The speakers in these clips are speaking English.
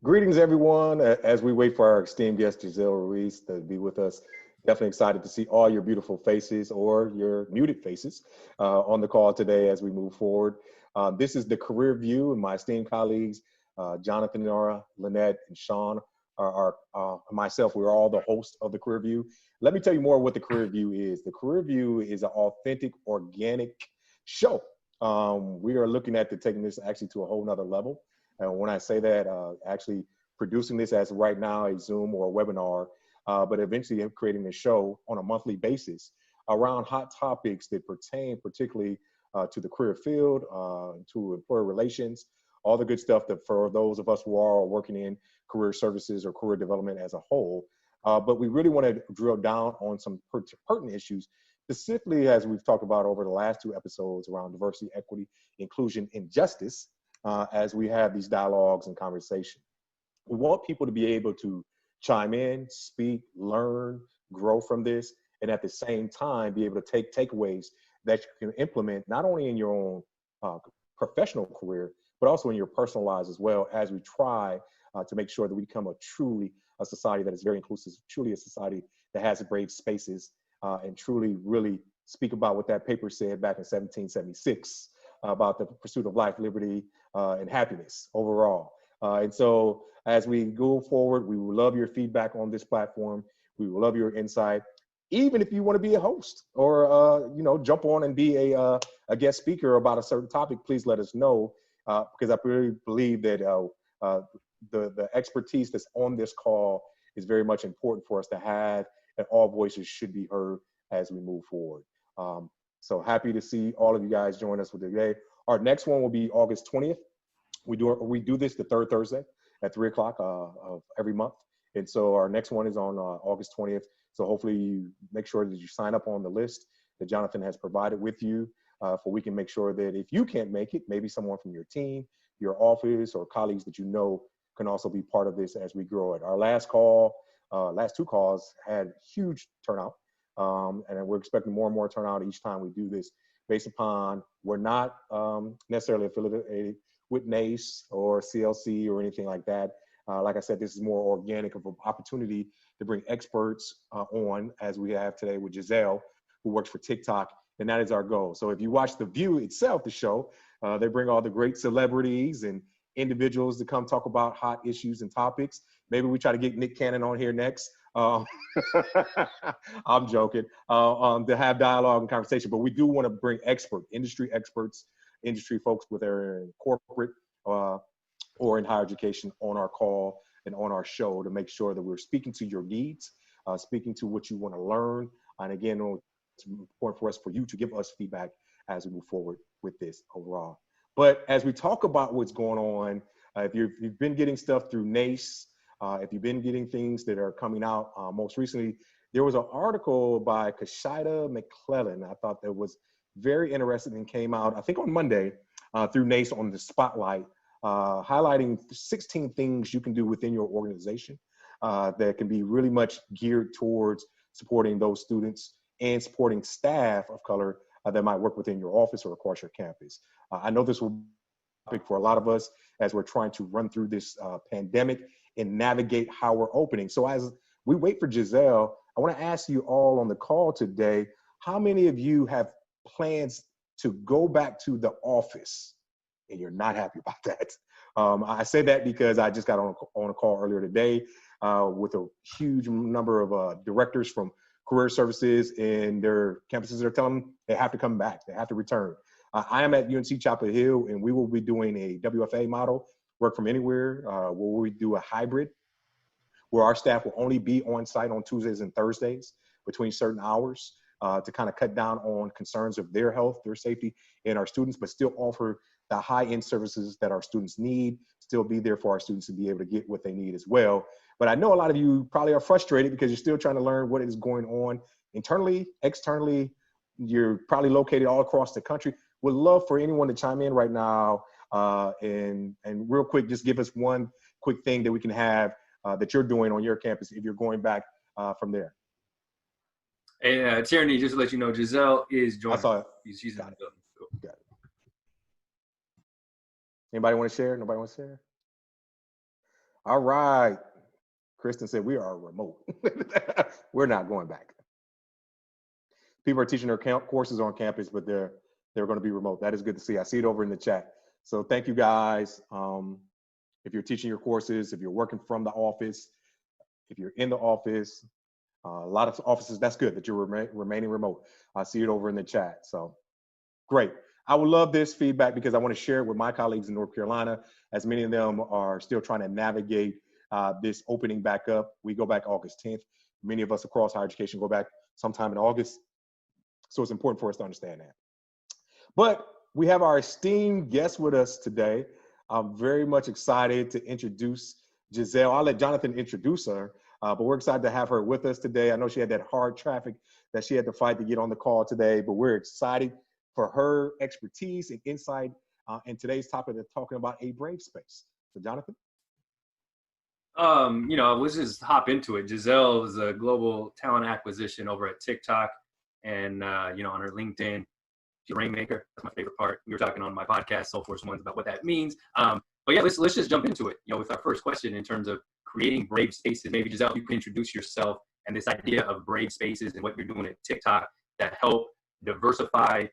Greetings, everyone. As we wait for our esteemed guest, Giselle Ruiz, to be with us, definitely excited to see all your beautiful faces or your muted faces on the call today as we move forward. This is the Career View, and my esteemed colleagues, Jonathan, Nora, Lynette, and Shawn, myself, we're all the hosts of the Career View. Let me tell you more what the Career View is. The Career View is an authentic, organic show. We are looking at taking this actually to a whole nother level. And when I say that, actually producing this as right now a Zoom or a webinar, but eventually creating a show on a monthly basis around hot topics that pertain particularly to the career field, to employer relations, all the good stuff that for those of us who are working in career services or career development as a whole. But we really want to drill down on some pertinent issues, specifically as we've talked about over the last two episodes around diversity, equity, inclusion, and justice. As we have these dialogues and conversation. We want people to be able to chime in, speak, learn, grow from this, and at the same time be able to take takeaways that you can implement not only in your own professional career, but also in your personal lives as well, as we try to make sure that we become a society that is very inclusive, truly a society that has brave spaces, and truly really speak about what that paper said back in 1776 about the pursuit of life, liberty, and happiness overall. And so as we go forward, we will love your feedback on this platform. We will love your insight. Even if you want to be a host or, jump on and be a guest speaker about a certain topic, please let us know, because I really believe that the expertise that's on this call is very much important for us to have, and all voices should be heard as we move forward. So happy to see all of you guys join us for today. Our next one will be August 20th. We do this the third Thursday at 3 o'clock of every month. And so our next one is on August 20th. So hopefully you make sure that you sign up on the list that Jonathan has provided with you, for we can make sure that if you can't make it, maybe someone from your team, your office, or colleagues that you know can also be part of this as we grow it. Our last two calls had huge turnout. And we're expecting more and more turnout each time we do this, based upon we're not necessarily affiliated with NACE or CLC or anything like that. Like I said, this is more organic of an opportunity to bring experts on, as we have today with Giselle, who works for TikTok, and that is our goal. So if you watch the View itself, the show, they bring all the great celebrities and individuals to come talk about hot issues and topics. Maybe we try to get Nick Cannon on here next. I'm joking, to have dialogue and conversation, but we do want to bring industry experts, industry folks with their corporate or in higher education on our call and on our show to make sure that we're speaking to your needs, speaking to what you want to learn. And again, it's important for us, for you to give us feedback as we move forward with this overall. But as we talk about what's going on, if you've been getting stuff through NACE, if you've been getting things that are coming out, most recently, there was an article by Kashida McClellan. I thought that was very interesting and came out, I think on Monday, through NACE on the Spotlight, highlighting 16 things you can do within your organization that can be really much geared towards supporting those students and supporting staff of color that might work within your office or across your campus. I know this will be a topic for a lot of us as we're trying to run through this pandemic and navigate how we're opening. So as we wait for Giselle, I want to ask you all on the call today, how many of you have plans to go back to the office and you're not happy about that? I say that because I just got on a call earlier today with a huge number of directors from career services in their campuses that are telling them they have to come back, they have to return. I am at UNC Chapel Hill, and we will be doing a WFA model, work from anywhere, where we do a hybrid, where our staff will only be on site on Tuesdays and Thursdays between certain hours to kind of cut down on concerns of their health, their safety, and our students, but still offer the high-end services that our students need, still be there for our students to be able to get what they need as well. But I know a lot of you probably are frustrated because you're still trying to learn what is going on internally, externally. You're probably located all across the country. Would love for anyone to chime in right now and real quick, just give us one quick thing that we can have that you're doing on your campus if you're going back from there. Hey, Tierney, just to let you know, Giselle is joining. I saw it. She's in the building. Cool. Got it. Anybody want to share? Nobody want to share? All right. Kristen said we are remote. We're not going back. People are teaching their courses on campus, but they're going to be remote. That is good to see. I see it over in the chat. So thank you guys. If you're teaching your courses, if you're working from the office, if you're in the office, a lot of offices, that's good that you're remaining remote. I see it over in the chat. So great. I would love this feedback because I want to share it with my colleagues in North Carolina, as many of them are still trying to navigate this opening back up. We go back August 10th. Many of us across higher education go back sometime in August. So it's important for us to understand that. But we have our esteemed guest with us today. I'm very much excited to introduce Giselle. I'll let Jonathan introduce her, but we're excited to have her with us today. I know she had that hard traffic that she had to fight to get on the call today, but we're excited for her expertise and insight in today's topic of talking about a brave space. So Jonathan? Let's just hop into it. Giselle is a global talent acquisition over at TikTok, and on her LinkedIn, she's a rainmaker. That's my favorite part. We were talking on my podcast, Soul Force Ones, about what that means. But yeah, let's just jump into it. With our first question in terms of creating brave spaces. Maybe Giselle, you can introduce yourself and this idea of brave spaces and what you're doing at TikTok that help diversify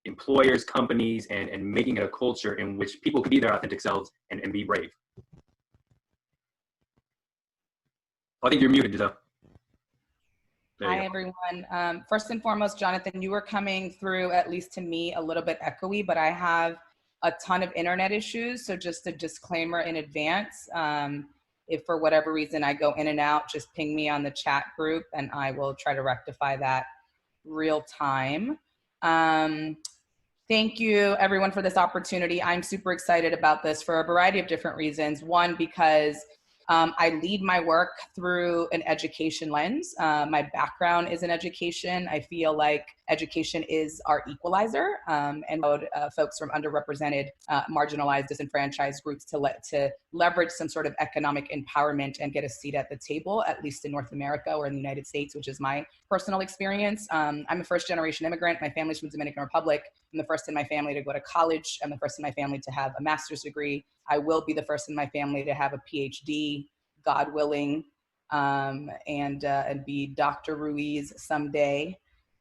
employers, companies, and making it a culture in which people can be their authentic selves and be brave. I think you're muted, Giselle. Hi, everyone. First and foremost, Jonathan, you were coming through, at least to me, a little bit echoey, but I have a ton of internet issues. So just a disclaimer in advance. If for whatever reason I go in and out, just ping me on the chat group and I will try to rectify that real time. Thank you, everyone, for this opportunity. I'm super excited about this for a variety of different reasons. One, because I lead my work through an education lens. My background is in education. I feel like education is our equalizer and folks from underrepresented, marginalized, disenfranchised groups to leverage some sort of economic empowerment and get a seat at the table, at least in North America or in the United States, which is my personal experience. I'm a first-generation immigrant. My family's from the Dominican Republic. I'm the first in my family to go to college. I'm the first in my family to have a master's degree. I will be the first in my family to have a PhD, God willing, and be Dr. Ruiz someday.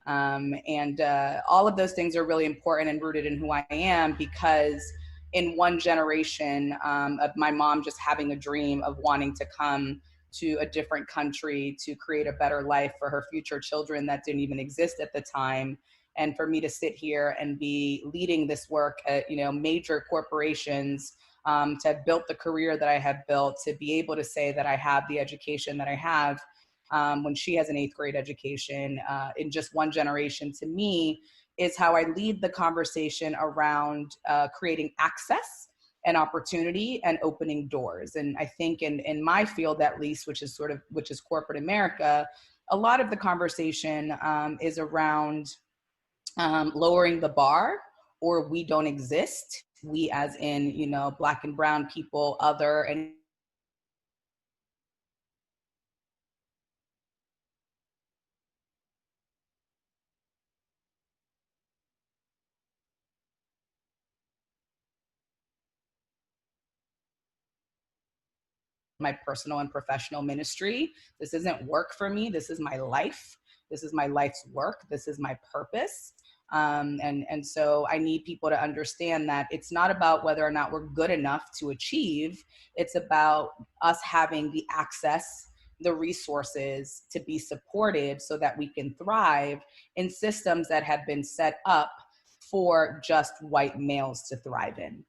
All of those things are really important and rooted in who I am, because in one generation of my mom just having a dream of wanting to come to a different country to create a better life for her future children that didn't even exist at the time, and for me to sit here and be leading this work at major corporations, to have built the career that I have built, to be able to say that I have the education that I have when she has an 8th grade education in just one generation, to me, is how I lead the conversation around creating access and opportunity and opening doors. And I think in my field, at least, which is corporate America, a lot of the conversation is around lowering the bar, or we don't exist. We as in, Black and brown people, other, and my personal and professional ministry. This isn't work for me. This is my life. This is my life's work. This is my purpose. And so I need people to understand that it's not about whether or not we're good enough to achieve. It's about us having the access, the resources to be supported so that we can thrive in systems that have been set up for just white males to thrive in.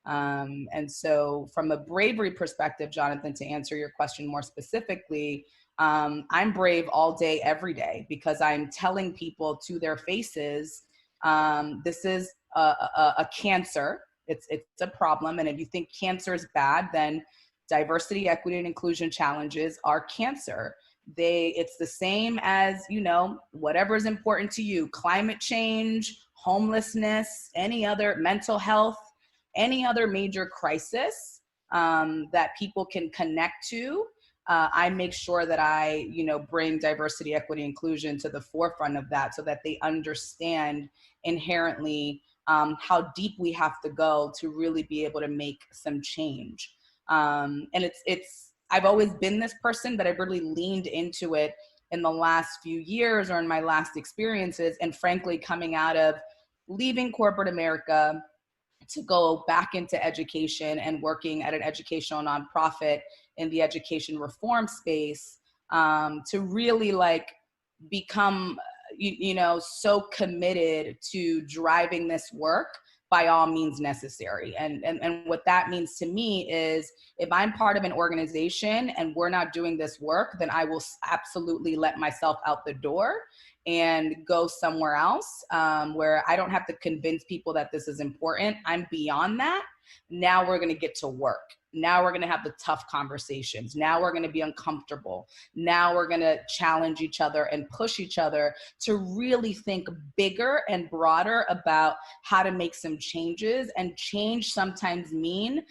And so from a bravery perspective, Jonathan, to answer your question more specifically, I'm brave all day, every day, because I'm telling people to their faces, this is a cancer. It's a problem. And if you think cancer is bad, then diversity, equity, and inclusion challenges are cancer. It's the same as, whatever is important to you: climate change, homelessness, any other mental health, any other major crisis that people can connect to. I make sure that I, bring diversity, equity, inclusion to the forefront of that, so that they understand inherently how deep we have to go to really be able to make some change. And I've always been this person, but I've really leaned into it in the last few years or in my last experiences. And frankly, coming out of leaving corporate America to go back into education and working at an educational nonprofit in the education reform space, to really like become, so committed to driving this work by all means necessary. And what that means to me is if I'm part of an organization and we're not doing this work, then I will absolutely let myself out the door and go somewhere else, where I don't have to convince people that this is important. I'm beyond that. Now we're going to get to work. Now we're going to have the tough conversations. Now we're going to be uncomfortable. Now we're going to challenge each other and push each other to really think bigger and broader about how to make some changes. And change sometimes mean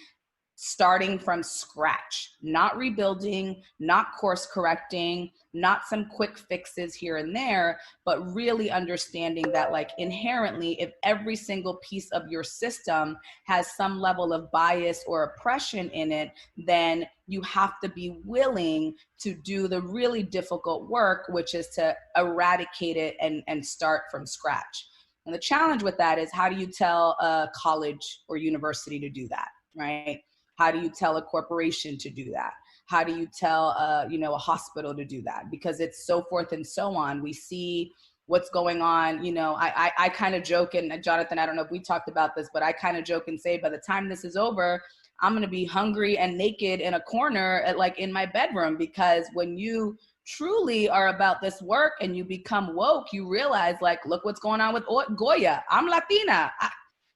starting from scratch, not rebuilding, not course correcting, not some quick fixes here and there, but really understanding that like inherently, if every single piece of your system has some level of bias or oppression in it, then you have to be willing to do the really difficult work, which is to eradicate it and start from scratch. And the challenge with that is, how do you tell a college or university to do that, right? How do you tell a corporation to do that? How do you tell a hospital to do that? Because it's so forth and so on. We see what's going on. I kind of joke, and Jonathan, I don't know if we talked about this, but I kind of joke and say, by the time this is over, I'm going to be hungry and naked in a corner in my bedroom, because when you truly are about this work and you become woke, you realize look what's going on with Goya. I'm Latina.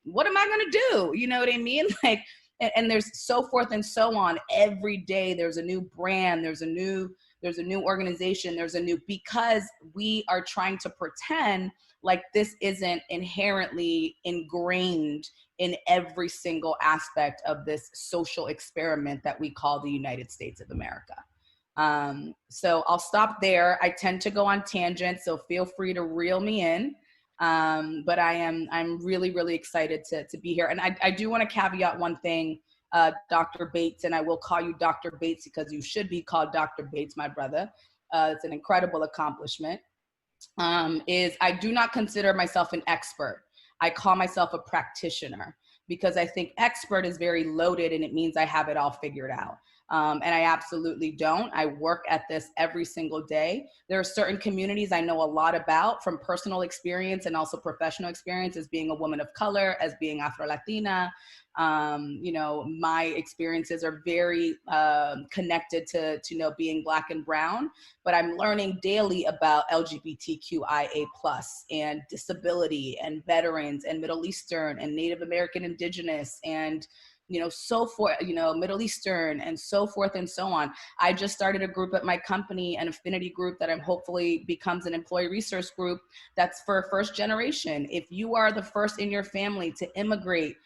What am I going to do? You know what I mean? And there's so forth and so on. Every day there's a new brand, there's a new organization, because we are trying to pretend like this isn't inherently ingrained in every single aspect of this social experiment that we call the United States of America. So I'll stop there. I tend to go on tangents, so feel free to reel me in. But I'm really, really excited to be here. And I do want to caveat one thing, Dr. Bates, and I will call you Dr. Bates because you should be called Dr. Bates, my brother. It's an incredible accomplishment. Is I do not consider myself an expert. I call myself a practitioner, because I think expert is very loaded and it means I have it all figured out. And I absolutely don't. I work at this every single day. There are certain communities I know a lot about from personal experience and also professional experience as being a woman of color, as being Afro-Latina. My experiences are very connected to being Black and brown, but I'm learning daily about LGBTQIA+ and disability and veterans and Middle Eastern and Native American Indigenous and so forth, Middle Eastern and so forth and so on. I just started a group at my company, an affinity group that I'm hopefully becomes an employee resource group that's for first generation. If you are the first in your family to immigrate,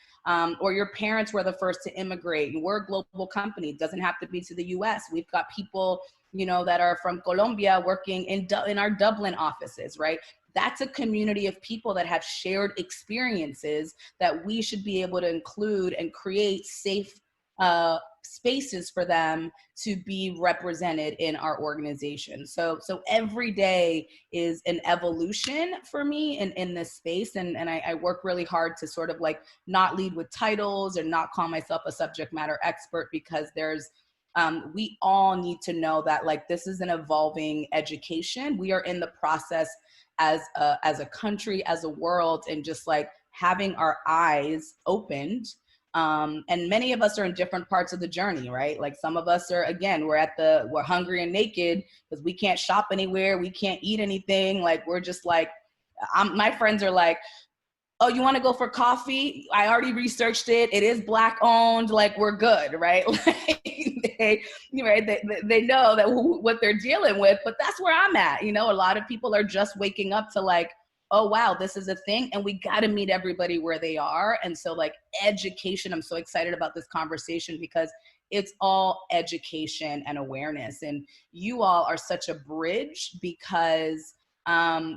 or your parents were the first to immigrate, we're a global company. It doesn't have to be to the US. We've got people, that are from Colombia working in our Dublin offices, right? That's a community of people that have shared experiences that we should be able to include and create safe spaces for them to be represented in our organization. So every day is an evolution for me in this space. And I work really hard to sort of not lead with titles or not call myself a subject matter expert, because we all need to know that this is an evolving education. We are in the process as a country, as a world, and just having our eyes opened. And many of us are in different parts of the journey, right? Some of us are, again, we're hungry and naked because we can't shop anywhere. We can't eat anything. We're just my friends are oh, you want to go for coffee? I already researched it. It is Black owned. We're good, right? They know that what they're dealing with, but that's where I'm at. A lot of people are just waking up to oh, wow, this is a thing. And we got to meet everybody where they are. And so education, I'm so excited about this conversation because it's all education and awareness. And you all are such a bridge because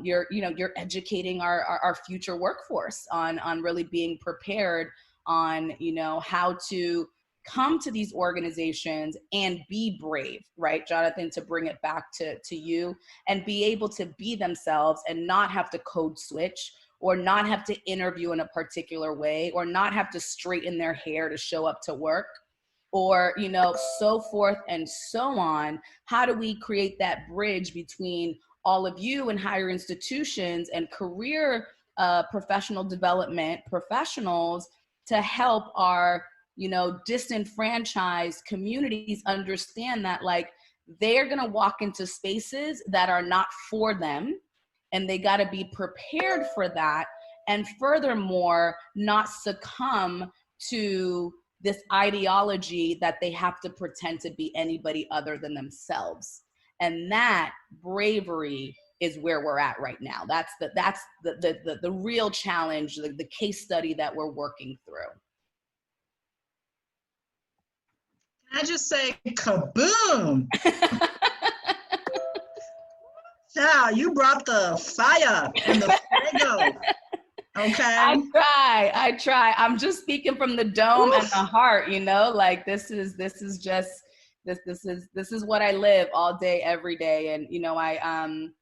you're educating our future workforce on really being prepared on, how to come to these organizations and be brave, right, Jonathan, to bring it back to you, and be able to be themselves and not have to code switch, or not have to interview in a particular way, or not have to straighten their hair to show up to work, or, you know, so forth and so on. How do we create that bridge between all of you and higher institutions and career professional development professionals to help our, you know, disenfranchised communities understand that, like, they're going to walk into spaces that are not for them, and they got to be prepared for that. And furthermore, not succumb to this ideology that they have to pretend to be anybody other than themselves. And that bravery is where we're at right now. That's the real challenge, the case study that we're working through. Can I just say kaboom? Child, you brought the fire and the fuego. Okay. I try. I'm just speaking from the dome and the heart, you know, like this is what I live all day, every day. And, you know, and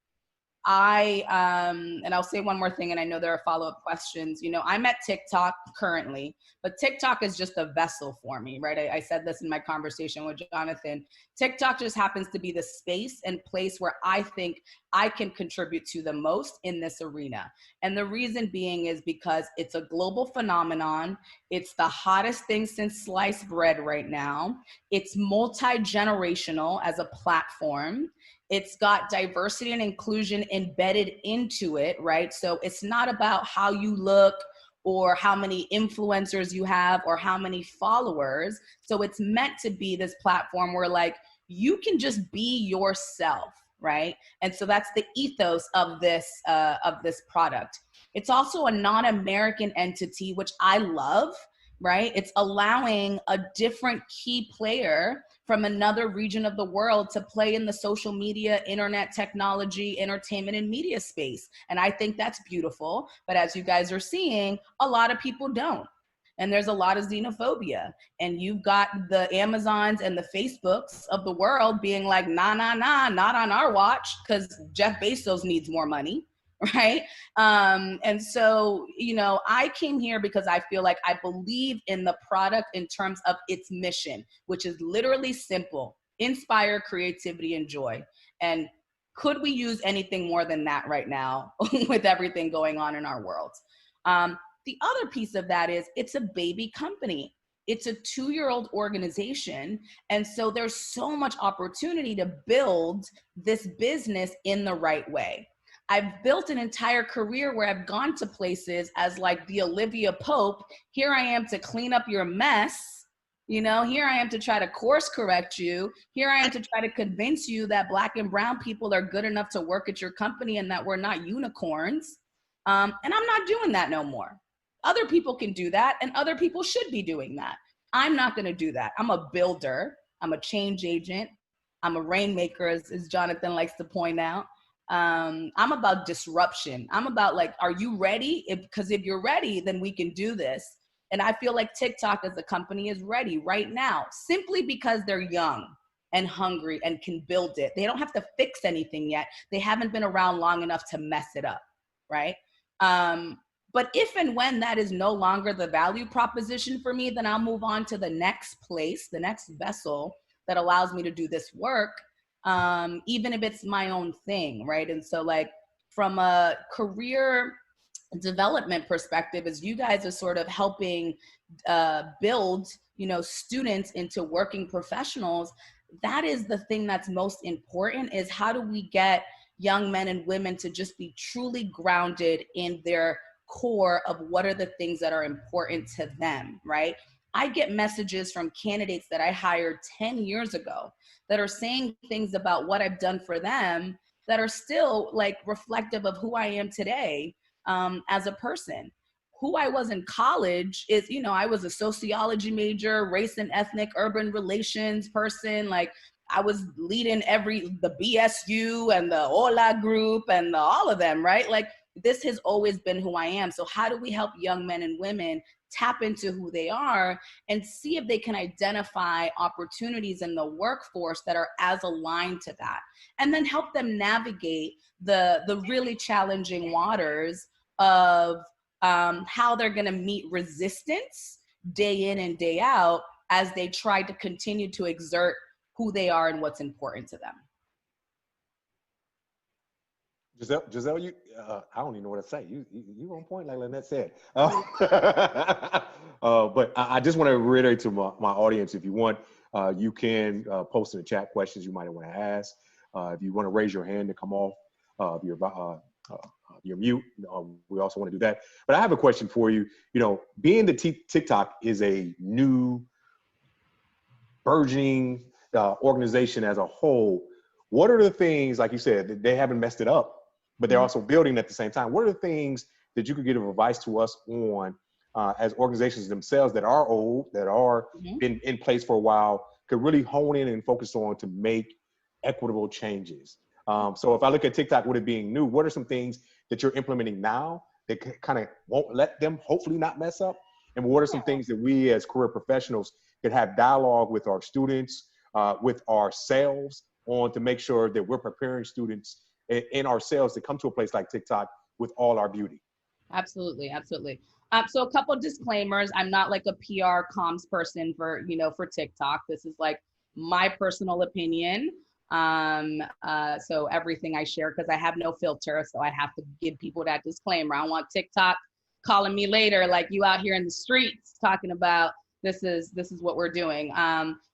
I'll say one more thing, and I know there are follow-up questions. You know, I'm at TikTok currently, but TikTok is just a vessel for me, right? I said this in my conversation with Jonathan. TikTok just happens to be the space and place where I think I can contribute to the most in this arena. And the reason being is because it's a global phenomenon. It's the hottest thing since sliced bread right now. It's multi-generational as a platform. It's got diversity and inclusion embedded into it, right? So it's not about how you look or how many influencers you have or how many followers. So it's meant to be this platform where, like, you can just be yourself, right? And so that's the ethos of this product. It's also a non-American entity, which I love, right? It's allowing a different key player from another region of the world to play in the social media, internet technology, entertainment, and media space. And I think that's beautiful. But as you guys are seeing, a lot of people don't. And there's a lot of xenophobia. And you've got the Amazons and the Facebooks of the world being like, nah, not on our watch, because Jeff Bezos needs more money. Right. And so, you know, I came here because I feel like I believe in the product in terms of its mission, which is literally simple: inspire creativity and joy. And could we use anything more than that right now with everything going on in our world? The other piece of that is it's a baby company. It's a 2-year-old organization. And so there's so much opportunity to build this business in the right way. I've built an entire career where I've gone to places as like the Olivia Pope. Here I am to clean up your mess. You know, here I am to try to course correct you. Here I am to try to convince you that Black and brown people are good enough to work at your company and that we're not unicorns. And I'm not doing that no more. Other people can do that, and other people should be doing that. I'm not going to do that. I'm a builder. I'm a change agent. I'm a rainmaker, as Jonathan likes to point out. I'm about disruption. I'm about, like, are you ready? Because if you're ready, then we can do this. And I feel like TikTok as a company is ready right now, simply because they're young and hungry and can build it. They don't have to fix anything yet. They haven't been around long enough to mess it up, right? But if and when that is no longer the value proposition for me, then I'll move on to the next place, the next vessel that allows me to do this work. Even if it's my own thing, right? And so, like, from a career development perspective, as you guys are sort of helping build, you know, students into working professionals, that is the thing that's most important, is how do we get young men and women to just be truly grounded in their core of what are the things that are important to them, right? I get messages from candidates that I hired 10 years ago that are saying things about what I've done for them that are still, like, reflective of who I am today as a person. Who I was in college is, you know, I was a sociology major, race and ethnic urban relations person. Like, I was leading the BSU and the Hola group and all of them, right? Like, this has always been who I am. So how do we help young men and women tap into who they are and see if they can identify opportunities in the workforce that are as aligned to that, and then help them navigate the really challenging waters of how they're going to meet resistance day in and day out as they try to continue to exert who they are and what's important to them. Giselle, you, I don't even know what to say. You on point, like Lynette said. But I just want to reiterate to my audience, if you want, you can post in the chat questions you might want to ask. If you want to raise your hand to come off your mute, we also want to do that. But I have a question for you. You know, being the TikTok is a new, burgeoning organization as a whole. What are the things, like you said, that they haven't messed it up, but they're also building at the same time? What are the things that you could give advice to us on as organizations themselves that are old, that are been in place for a while, could really hone in and focus on to make equitable changes? So if I look at TikTok with it being new, what are some things that you're implementing now that kind of won't let them hopefully not mess up? And what are some things that we as career professionals could have dialogue with our students, with ourselves on, to make sure that we're preparing students and ourselves to come to a place like TikTok with all our beauty? Absolutely, absolutely. So a couple of disclaimers. I'm not like a PR comms person for TikTok. This is like my personal opinion. So everything I share, because I have no filter, so I have to give people that disclaimer. I don't want TikTok calling me later like, you out here in the streets talking about this is what we're doing.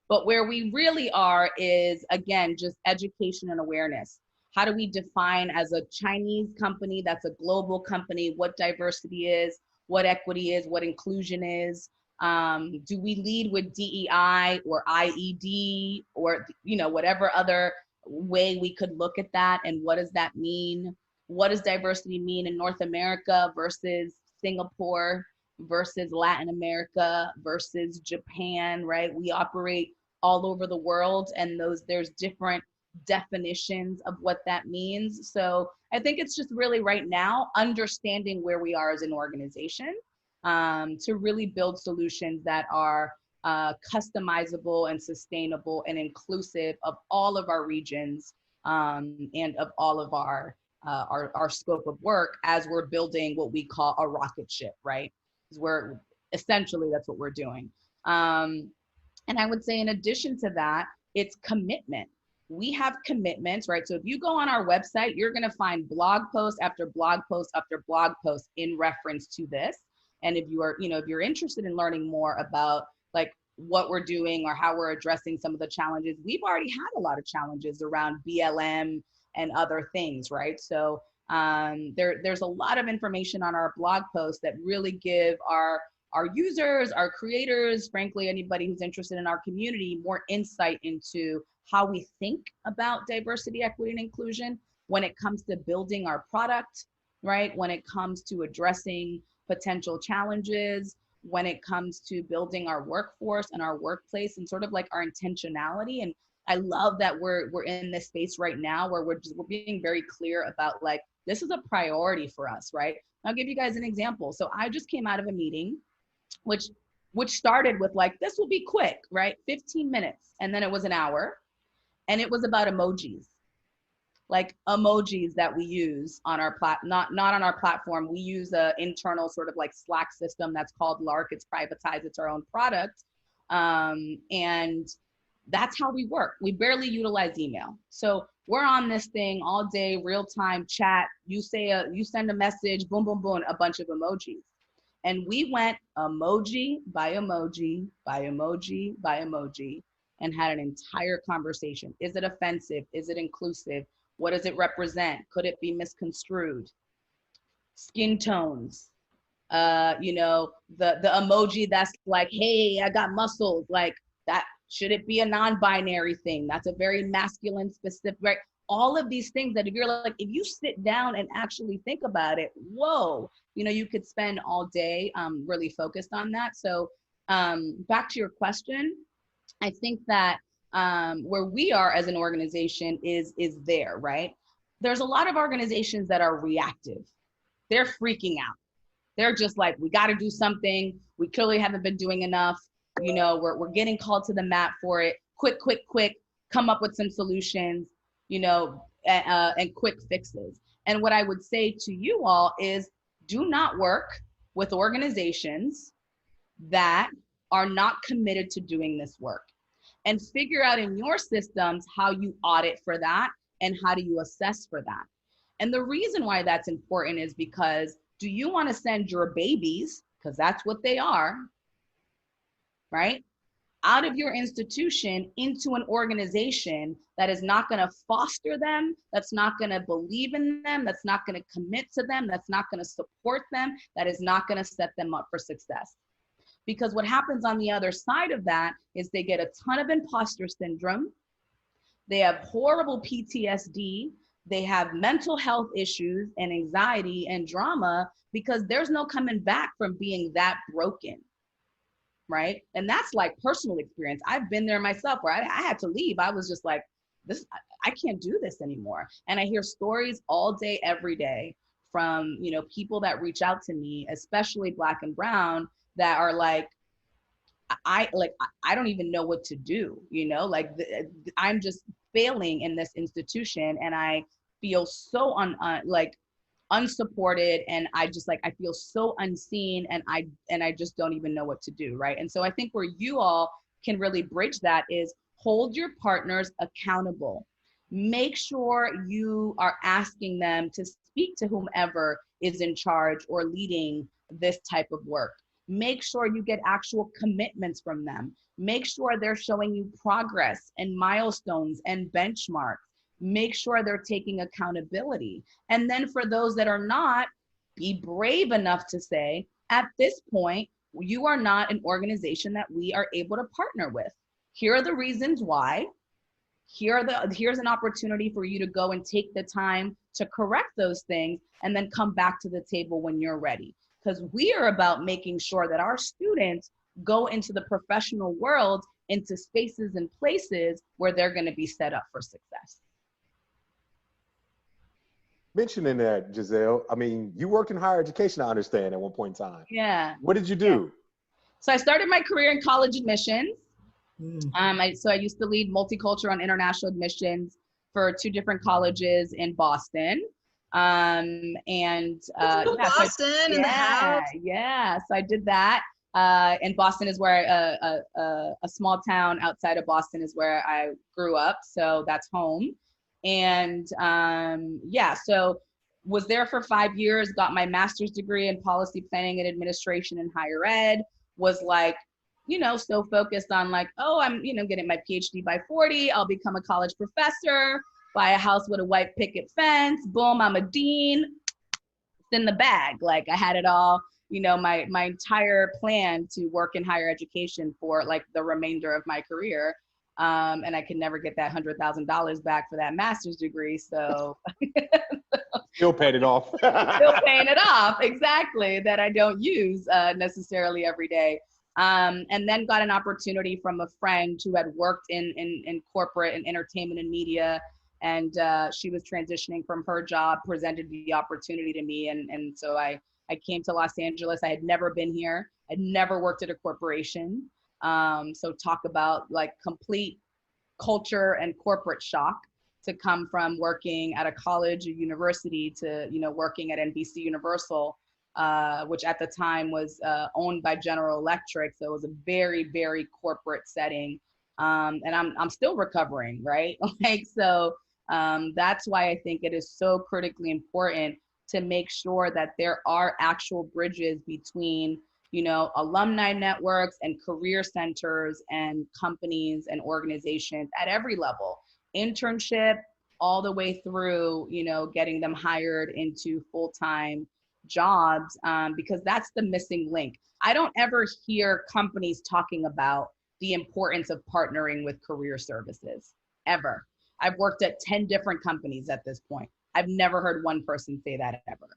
But where we really are is, again, just education and awareness. How do we define, as a Chinese company that's a global company, what diversity is, what equity is, what inclusion is? Do we lead with DEI or IED, or whatever other way we could look at that? And what does that mean? What does diversity mean in North America versus Singapore versus Latin America versus Japan, right? We operate all over the world, and there's different definitions of what that means. So I think it's just really right now understanding where we are as an organization, to really build solutions that are customizable and sustainable and inclusive of all of our regions, and of all of our scope of work, as we're building what we call a rocket ship, right? Because we're essentially, that's what we're doing. And I would say, in addition to that, it's commitment. We have commitments, right? So if you go on our website, you're going to find blog post after blog post after blog post in reference to this. And if you are, if you're interested in learning more about like what we're doing or how we're addressing some of the challenges, we've already had a lot of challenges around BLM and other things, right? So there's a lot of information on our blog posts that really give our users, our creators, frankly, anybody who's interested in our community, more insight into how we think about diversity, equity, and inclusion when it comes to building our product, right? When it comes to addressing potential challenges, when it comes to building our workforce and our workplace, and sort of like our intentionality. And I love that we're in this space right now where we're being very clear about like, this is a priority for us, right? I'll give you guys an example. So I just came out of a meeting, which started with like, this will be quick, right? 15 minutes. And then it was an hour. And it was about emojis, like emojis that we use on our not on our platform. We use a internal sort of like Slack system that's called Lark. It's privatized. It's our own product. And that's how we work. We barely utilize email. So we're on this thing all day, real time chat. You send a message, boom, boom, boom, a bunch of emojis. And we went emoji by emoji by emoji by emoji and had an entire conversation. Is it offensive? Is it inclusive? What does it represent? Could it be misconstrued? Skin tones. The emoji that's like, hey, I got muscles, like that. Should it be a non-binary thing? That's a very masculine specific, right? All of these things that if you sit down and actually think about it, whoa, you could spend all day really focused on that. So back to your question, I think that where we are as an organization is there, right? There's a lot of organizations that are reactive. They're freaking out. They're just like, we got to do something. We clearly haven't been doing enough. You know, we're getting called to the mat for it. Quick, come up with some solutions, you know, and quick fixes. And what I would say to you all is, do not work with organizations that are not committed to doing this work, and figure out in your systems how you audit for that and how do you assess for that. And the reason why that's important is because, do you want to send your babies, because that's what they are, right, out of your institution into an organization that is not going to foster them, that's not going to believe in them, that's not going to commit to them, that's not going to support them, that is not going to set them up for success? Because what happens on the other side of that is they get a ton of imposter syndrome, they have horrible PTSD, they have mental health issues and anxiety and drama, because there's no coming back from being that broken. Right? And that's like personal experience. I've been there myself where I had to leave. I was just like, I can't do this anymore. And I hear stories all day, every day from, you know, people that reach out to me, especially Black and Brown, that are like, I don't even know what to do, you know, like I'm just failing in this institution, and I feel so unsupported, and I feel so unseen, and I just don't even know what to do, right? And so I think where you all can really bridge that is hold your partners accountable. Make sure you are asking them to speak to whomever is in charge or leading this type of work. Make sure you get actual commitments from them. Make sure they're showing you progress and milestones and benchmarks. Make sure they're taking accountability. And then for those that are not, be brave enough to say, at this point, you are not an organization that we are able to partner with. Here are the reasons why. Here's an opportunity for you to go and take the time to correct those things, and then come back to the table when you're ready. Because we are about making sure that our students go into the professional world, into spaces and places where they're going to be set up for success. Mentioning that, Giselle, I mean, you worked in higher education, I understand, at one point in time. Yeah. What did you do? So I started my career in college admissions. I used to lead multicultural and international admissions for 2 different colleges in Boston. Boston in the house. Yeah. So I did that. And Boston is where a small town outside of Boston is where I grew up. So that's home. And so was there for 5 years, got my master's degree in policy planning and administration in higher ed, was like, you know, so focused on like, oh, I'm, you know, getting my PhD by 40, I'll become a college professor, buy a house with a white picket fence, boom, I'm a dean. It's in the bag. Like I had it all, you know, my entire plan to work in higher education for like the remainder of my career. And I could never get that $100,000 back for that master's degree. So Still paying it off. Still paying it off, exactly, that I don't use necessarily every day. And then got an opportunity from a friend who had worked in corporate and entertainment and media. And she was transitioning from her job, presented the opportunity to me. And so I came to Los Angeles. I had never been here. I'd never worked at a corporation. So talk about like complete culture and corporate shock to come from working at a college or university to, you know, working at NBC Universal, which at the time was owned by General Electric. So it was a very, very corporate setting. And I'm still recovering, right? Like, so that's why I think it is so critically important to make sure that there are actual bridges between, you know, alumni networks and career centers and companies and organizations at every level, internship all the way through, you know, getting them hired into full-time jobs, because that's the missing link. I don't ever hear companies talking about the importance of partnering with career services, ever. I've worked at 10 different companies at this point. I've never heard one person say that ever.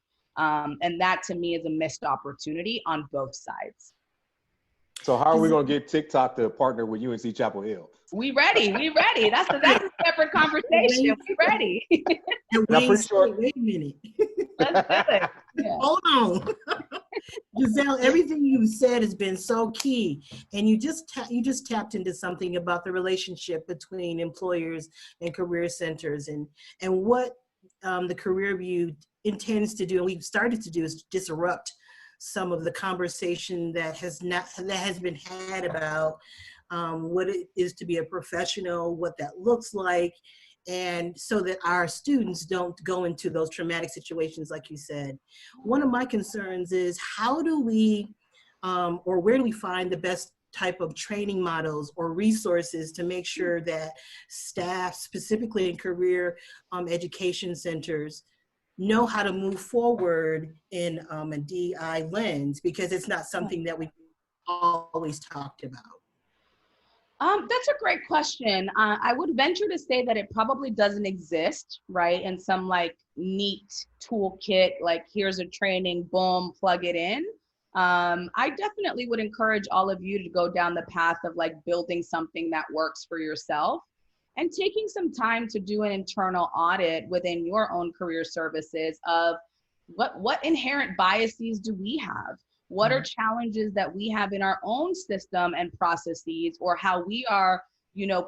And that to me is a missed opportunity on both sides. So how are we going to get TikTok to partner with UNC Chapel Hill? We ready. That's a separate conversation. We ready. And I'm pretty sure. wait a minute. Let's do it. Yeah. Hold on. Giselle, everything you've said has been so key. And you just tapped into something about the relationship between employers and career centers, and what the Career View intends to do, and we've started to do, is disrupt some of the conversation that has been had about what it is to be a professional, what that looks like, and so that our students don't go into those traumatic situations, like you said. One of my concerns is, how do we, or where do we find the best type of training models or resources to make sure that staff, specifically in career education centers, know how to move forward in a DI lens, because it's not something that we always talked about. That's a great question. I would venture to say that it probably doesn't exist, right? In some like neat toolkit, like here's a training, boom, plug it in. I definitely would encourage all of you to go down the path of like building something that works for yourself and taking some time to do an internal audit within your own career services of what inherent biases do we have? What are challenges that we have in our own system and processes, or how we are,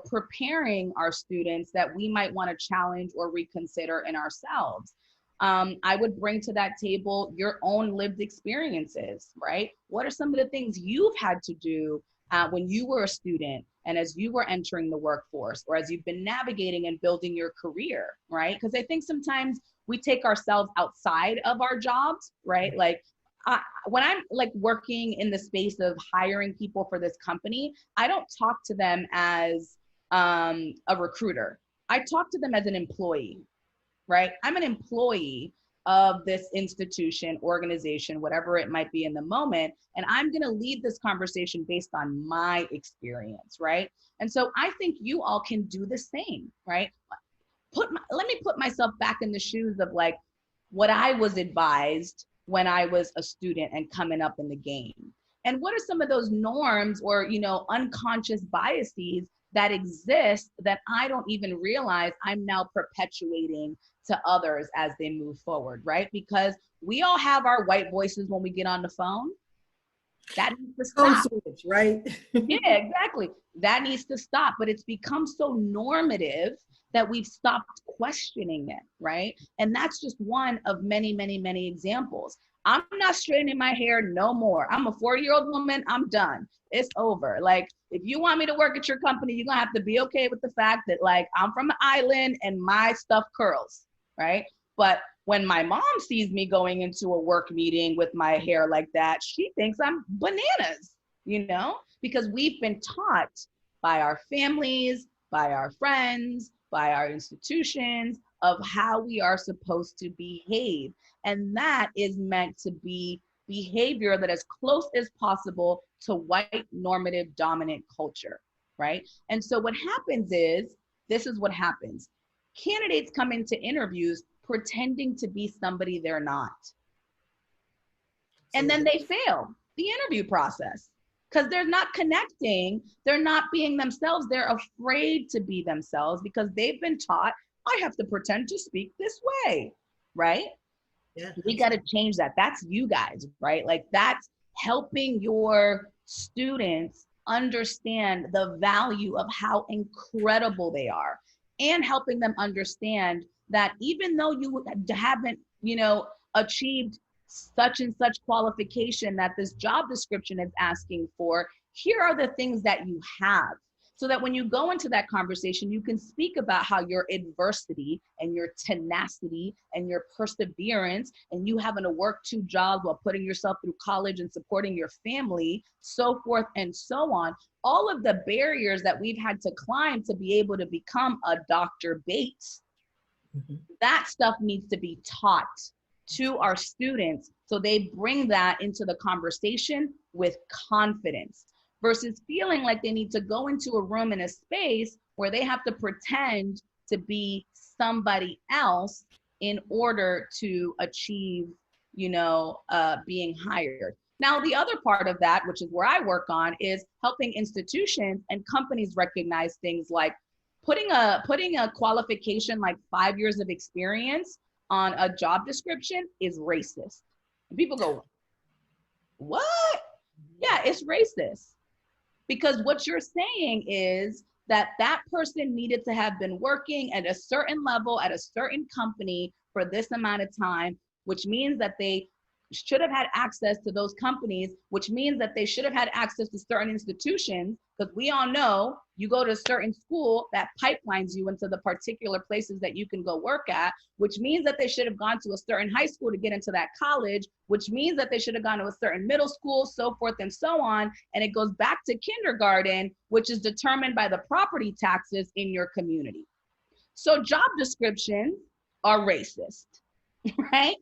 preparing our students that we might want to challenge or reconsider in ourselves? I would bring to that table your own lived experiences, right? What are some of the things you've had to do when you were a student and as you were entering the workforce, or as you've been navigating and building your career, right? Because I think sometimes we take ourselves outside of our jobs, right? Like, when I'm like working in the space of hiring people for this company, I don't talk to them as a recruiter. I talk to them as an employee, right? I'm an employee of this institution, organization, whatever it might be in the moment. And I'm going to lead this conversation based on my experience, right? And so I think you all can do the same, right? Let me put myself back in the shoes of like what I was advised when I was a student and coming up in the game. And what are some of those norms or, unconscious biases that exist that I don't even realize I'm now perpetuating to others as they move forward, right? Because we all have our white voices when we get on the phone. That needs to stop. Switch, right? Yeah, exactly. That needs to stop. But it's become so normative that we've stopped questioning it, right? And that's just one of many, many, many examples. I'm not straightening my hair no more. I'm a 40-year-old woman. I'm done. It's over. Like, if you want me to work at your company, you're gonna have to be okay with the fact that like I'm from an island and my stuff curls, right? But when my mom sees me going into a work meeting with my hair like that, she thinks I'm bananas, because we've been taught by our families, by our friends, by our institutions of how we are supposed to behave. And that is meant to be behavior that is close as possible to white normative dominant culture, right? And so what happens is, this is what happens. Candidates come into interviews pretending to be somebody they're not. And then they fail the interview process because they're not connecting. They're not being themselves. They're afraid to be themselves because they've been taught, I have to pretend to speak this way, right? Yeah. We got to change that. That's you guys, right? Like, that's helping your students understand the value of how incredible they are, and helping them understand that even though you haven't, achieved such and such qualification that this job description is asking for, here are the things that you have. So that when you go into that conversation, you can speak about how your adversity and your tenacity and your perseverance, and you having to work 2 jobs while putting yourself through college and supporting your family, so forth and so on. All of the barriers that we've had to climb to be able to become a Dr. Bates, that stuff needs to be taught to our students so they bring that into the conversation with confidence, versus feeling like they need to go into a room in a space where they have to pretend to be somebody else in order to achieve, being hired. Now, the other part of that, which is where I work on, is helping institutions and companies recognize things like putting a qualification like 5 years of experience on a job description is racist. And people go, what? Yeah, it's racist. Because what you're saying is that that person needed to have been working at a certain level at a certain company for this amount of time, which means that they should have had access to those companies, which means that they should have had access to certain institutions, because we all know you go to a certain school that pipelines you into the particular places that you can go work at, which means that they should have gone to a certain high school to get into that college, which means that they should have gone to a certain middle school, so forth and so on. And it goes back to kindergarten, which is determined by the property taxes in your community. So job descriptions are racist, right?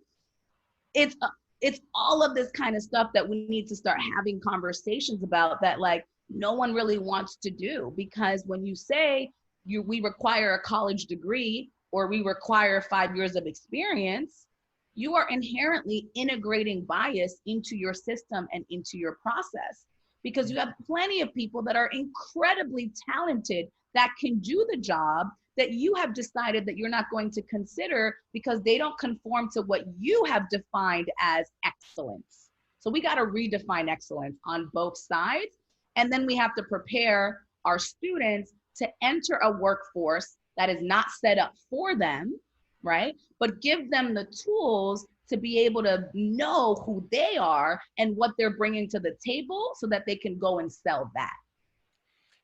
It's all of this kind of stuff that we need to start having conversations about that, like, no one really wants to do. Because when you say we require a college degree or we require 5 years of experience, you are inherently integrating bias into your system and into your process, because you have plenty of people that are incredibly talented that can do the job that you have decided that you're not going to consider because they don't conform to what you have defined as excellence. So we got to redefine excellence on both sides. And then we have to prepare our students to enter a workforce that is not set up for them, right? But give them the tools to be able to know who they are and what they're bringing to the table so that they can go and sell that.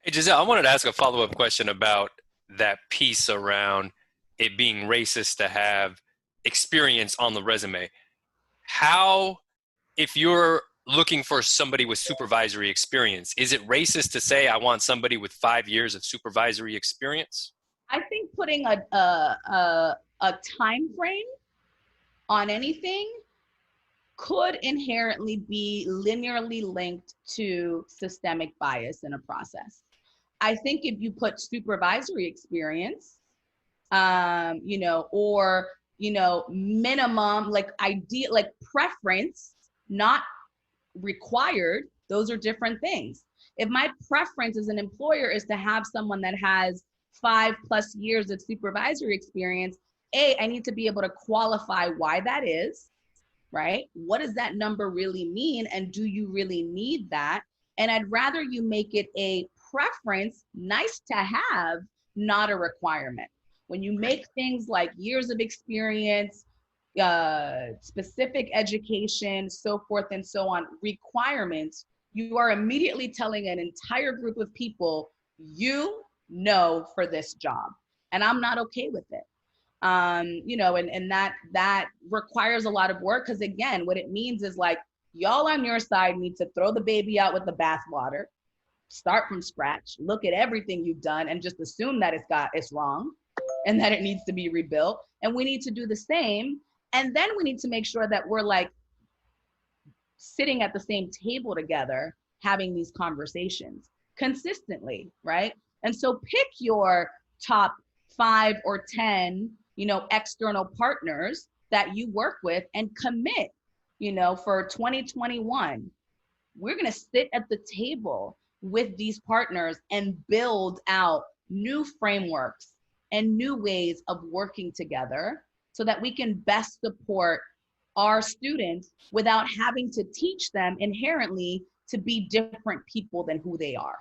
Hey, Giselle, I wanted to ask a follow-up question about that piece around it being racist to have experience on the resume. How, if you're looking for somebody with supervisory experience, is it racist to say I want somebody with 5 years of supervisory experience? I think putting a time frame on anything could inherently be linearly linked to systemic bias in a process. I think if you put supervisory experience, or, minimum, like ideal, like preference, not required, those are different things. If my preference as an employer is to have someone that has 5+ years of supervisory experience, I need to be able to qualify why that is, right? What does that number really mean? And do you really need that? And I'd rather you make it a preference, nice to have, not a requirement. When you make things like years of experience, specific education, so forth and so on, requirements, you are immediately telling an entire group of people, you know, for this job. And I'm not okay with it. And that requires a lot of work, because again, what it means is like, y'all on your side need to throw the baby out with the bathwater, start from scratch, look at everything you've done and just assume that it's wrong and that it needs to be rebuilt. And we need to do the same. And then we need to make sure that we're like sitting at the same table together, having these conversations consistently, right? And so pick your top 5 or 10, external partners that you work with and commit, for 2021, we're going to sit at the table with these partners and build out new frameworks and new ways of working together so that we can best support our students without having to teach them inherently to be different people than who they are.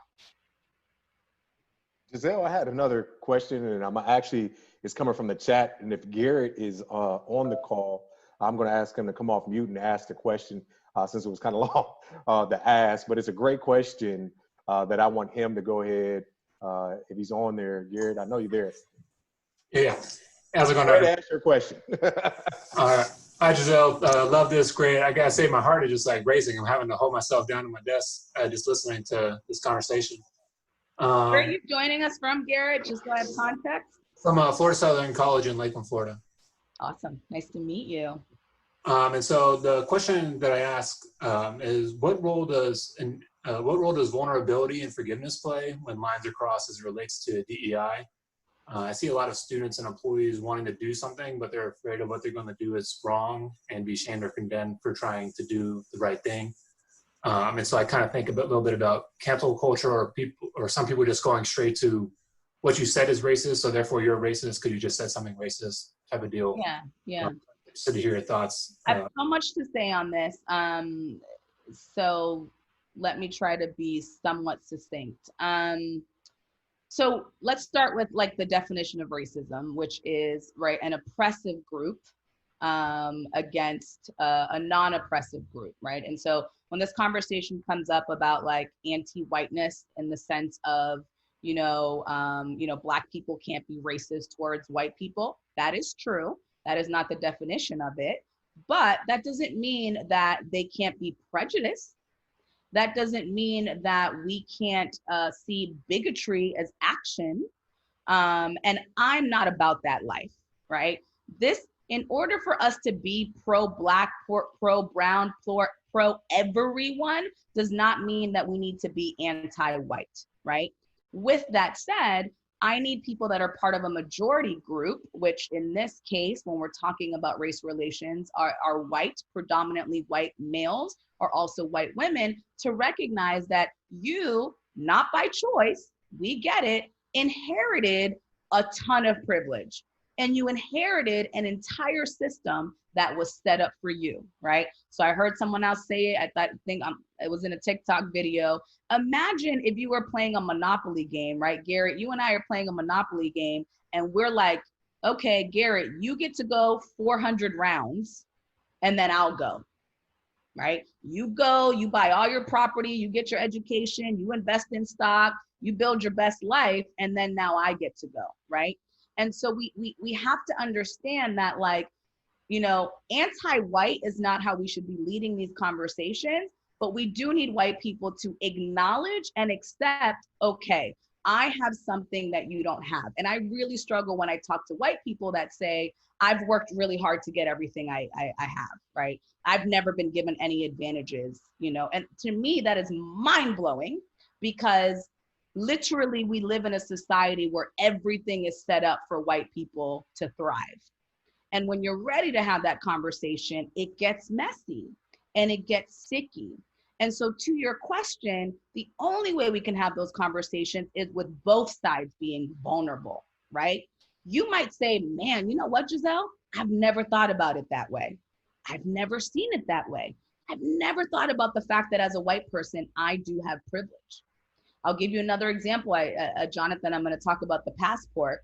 Giselle, I had another question, and it's coming from the chat. And if Garrett is on the call, I'm going to ask him to come off mute and ask the question since it was kind of long to ask. But it's a great question that I want him to go ahead if he's on there. Garrett, I know you're there. Yeah. How's it going? Go ahead and ask your question. All right. Hi, Giselle. Love this. Great. I got to say, my heart is just like racing. I'm having to hold myself down in my desk just listening to this conversation. Where are you joining us from, Garrett? Just so I have context. From Florida Southern College in Lakeland, Florida. Awesome. Nice to meet you. And so the question that I ask is, what role does vulnerability and forgiveness play when lines are crossed as it relates to DEI? I see a lot of students and employees wanting to do something, but they're afraid of what they're going to do is wrong and be shamed or condemned for trying to do the right thing. And so I kind of think a little bit about cancel culture, or some people just going straight to what you said is racist, so therefore you're a racist because you just said something racist type of deal. Yeah. Interested to hear your thoughts. I have so much to say on this. So let me try to be somewhat succinct. So let's start with like the definition of racism, which is, right, an oppressive group against a non-oppressive group, right? And so when this conversation comes up about like anti-whiteness in the sense of, Black people can't be racist towards white people, that is true. That is not the definition of it, but that doesn't mean that they can't be prejudiced. That doesn't mean that we can't see bigotry as action. And I'm not about that life, right? In order for us to be pro-Black, pro-brown, pro everyone, does not mean that we need to be anti-white, right? With that said, I need people that are part of a majority group, which in this case, when we're talking about race relations, are white, predominantly white males, or also white women, to recognize that you, not by choice, we get it, inherited a ton of privilege. And you inherited an entire system that was set up for you, right? So I heard someone else say it, it was in a TikTok video. Imagine if you were playing a Monopoly game, right? Garrett, you and I are playing a Monopoly game, and we're like, okay, Garrett, you get to go 400 rounds, and then I'll go, right? You go, you buy all your property, you get your education, you invest in stock, you build your best life, and then now I get to go, right? And so we have to understand that, like, anti-white is not how we should be leading these conversations, but we do need white people to acknowledge and accept, okay, I have something that you don't have. And I really struggle when I talk to white people that say, I've worked really hard to get everything I have, right? I've never been given any advantages, and to me, that is mind-blowing, because literally we live in a society where everything is set up for white people to thrive. And when you're ready to have that conversation, it gets messy and it gets sticky. And so to your question, the only way we can have those conversations is with both sides being vulnerable, right? You might say, man, you know what, Giselle? I've never thought about it that way. I've never seen it that way. I've never thought about the fact that as a white person, I do have privilege. I'll give you another example, Jonathan, I'm going to talk about the passport.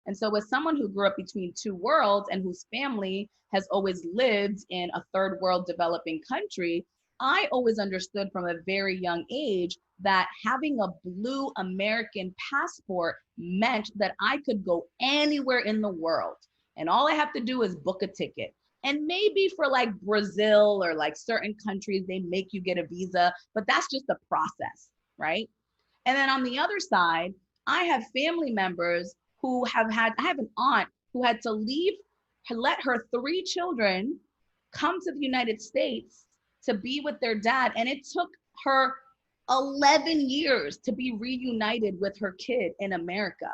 And so as someone who grew up between two worlds and whose family has always lived in a third world developing country, I always understood from a very young age that having a blue American passport meant that I could go anywhere in the world. And all I have to do is book a ticket. And maybe for like Brazil or like certain countries, they make you get a visa, but that's just a process, right? And then on the other side, I have family members who I have an aunt who had to let her 3 children come to the United States to be with their dad. And it took her 11 years to be reunited with her kid in America,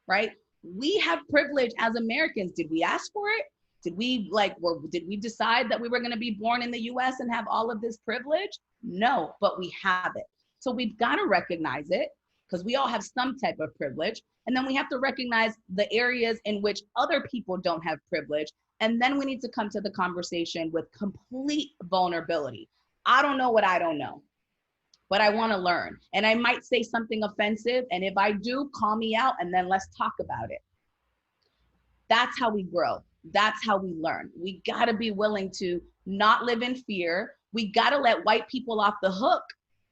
right? We have privilege as Americans. Did we ask for it? Did we decide that we were going to be born in the US and have all of this privilege? No, but we have it. So we've got to recognize it, because we all have some type of privilege. And then we have to recognize the areas in which other people don't have privilege. And then we need to come to the conversation with complete vulnerability. I don't know what I don't know, but I want to learn. And I might say something offensive. And if I do, call me out and then let's talk about it. That's how we grow. That's how we learn. We got to be willing to not live in fear. We got to let white people off the hook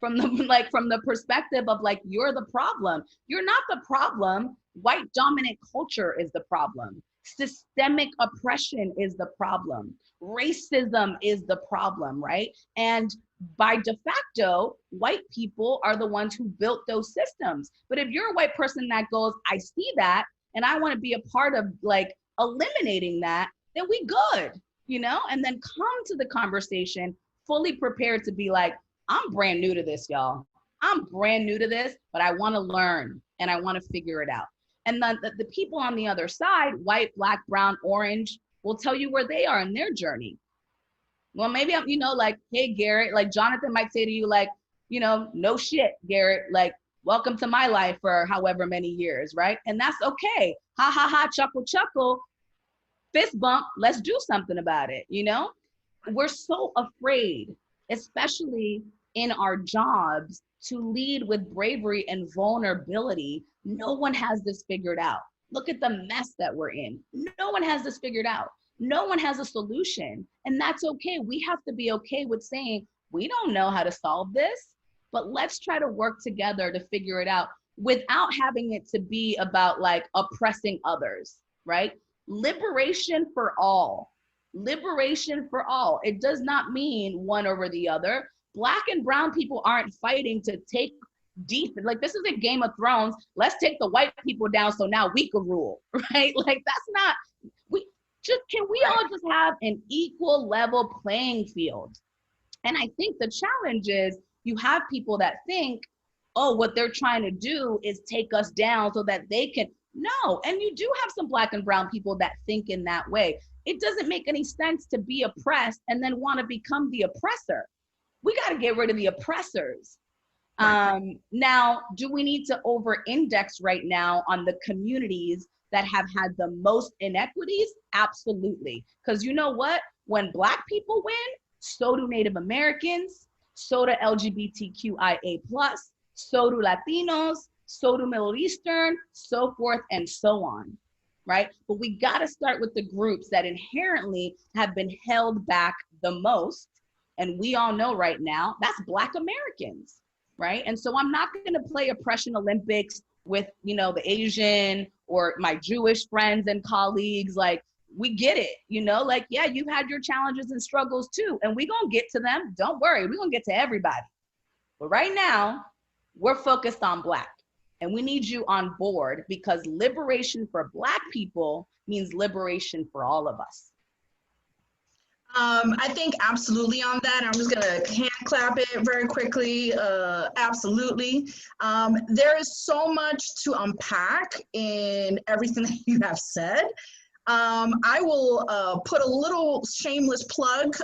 from the perspective of like, you're the problem. You're not the problem. White dominant culture is the problem. Systemic oppression is the problem. Racism is the problem, right? And by de facto, white people are the ones who built those systems. But if you're a white person that goes, I see that, and I want to be a part of like eliminating that, then we good, and then come to the conversation fully prepared to be like, I'm brand new to this, y'all. I'm brand new to this, but I want to learn and I want to figure it out. And then the people on the other side, white, black, brown, orange, will tell you where they are in their journey. Well, maybe I'm, like, hey, Garrett, like Jonathan might say to you, like, no shit, Garrett, like, welcome to my life for however many years, right? And that's okay. Ha, ha, ha, chuckle, chuckle, fist bump, let's do something about it, We're so afraid, especially in our jobs, to lead with bravery and vulnerability. No one has this figured out. Look at the mess that we're in. No one has this figured out. No one has a solution. And that's okay. We have to be okay with saying, we don't know how to solve this, but let's try to work together to figure it out without having it to be about like oppressing others, right? Liberation for all. Liberation for all. It does not mean one over the other. Black and brown people aren't fighting to take defense. Like, this isn't Game of Thrones. Let's take the white people down so now we can rule, right? Like, that's not, can we all just have an equal level playing field? And I think the challenge is you have people that think, oh, what they're trying to do is take us down so that they can, no. And you do have some black and brown people that think in that way. It doesn't make any sense to be oppressed and then want to become the oppressor. We got to get rid of the oppressors. Now, do we need to over-index right now on the communities that have had the most inequities? Absolutely. Because you know what? When Black people win, so do Native Americans, so do LGBTQIA+, so do Latinos, so do Middle Eastern, so forth and so on, right? But we got to start with the groups that inherently have been held back the most. And we all know right now, that's Black Americans, right? And so I'm not going to play oppression Olympics with, the Asian or my Jewish friends and colleagues. Like, we get it, like, yeah, you've had your challenges and struggles too. And we're going to get to them. Don't worry, we're going to get to everybody. But right now, we're focused on Black. And we need you on board because liberation for Black people means liberation for all of us. I think absolutely on that. I'm just gonna hand clap it very quickly. Absolutely. There is so much to unpack in everything that you have said. I will put a little shameless plug.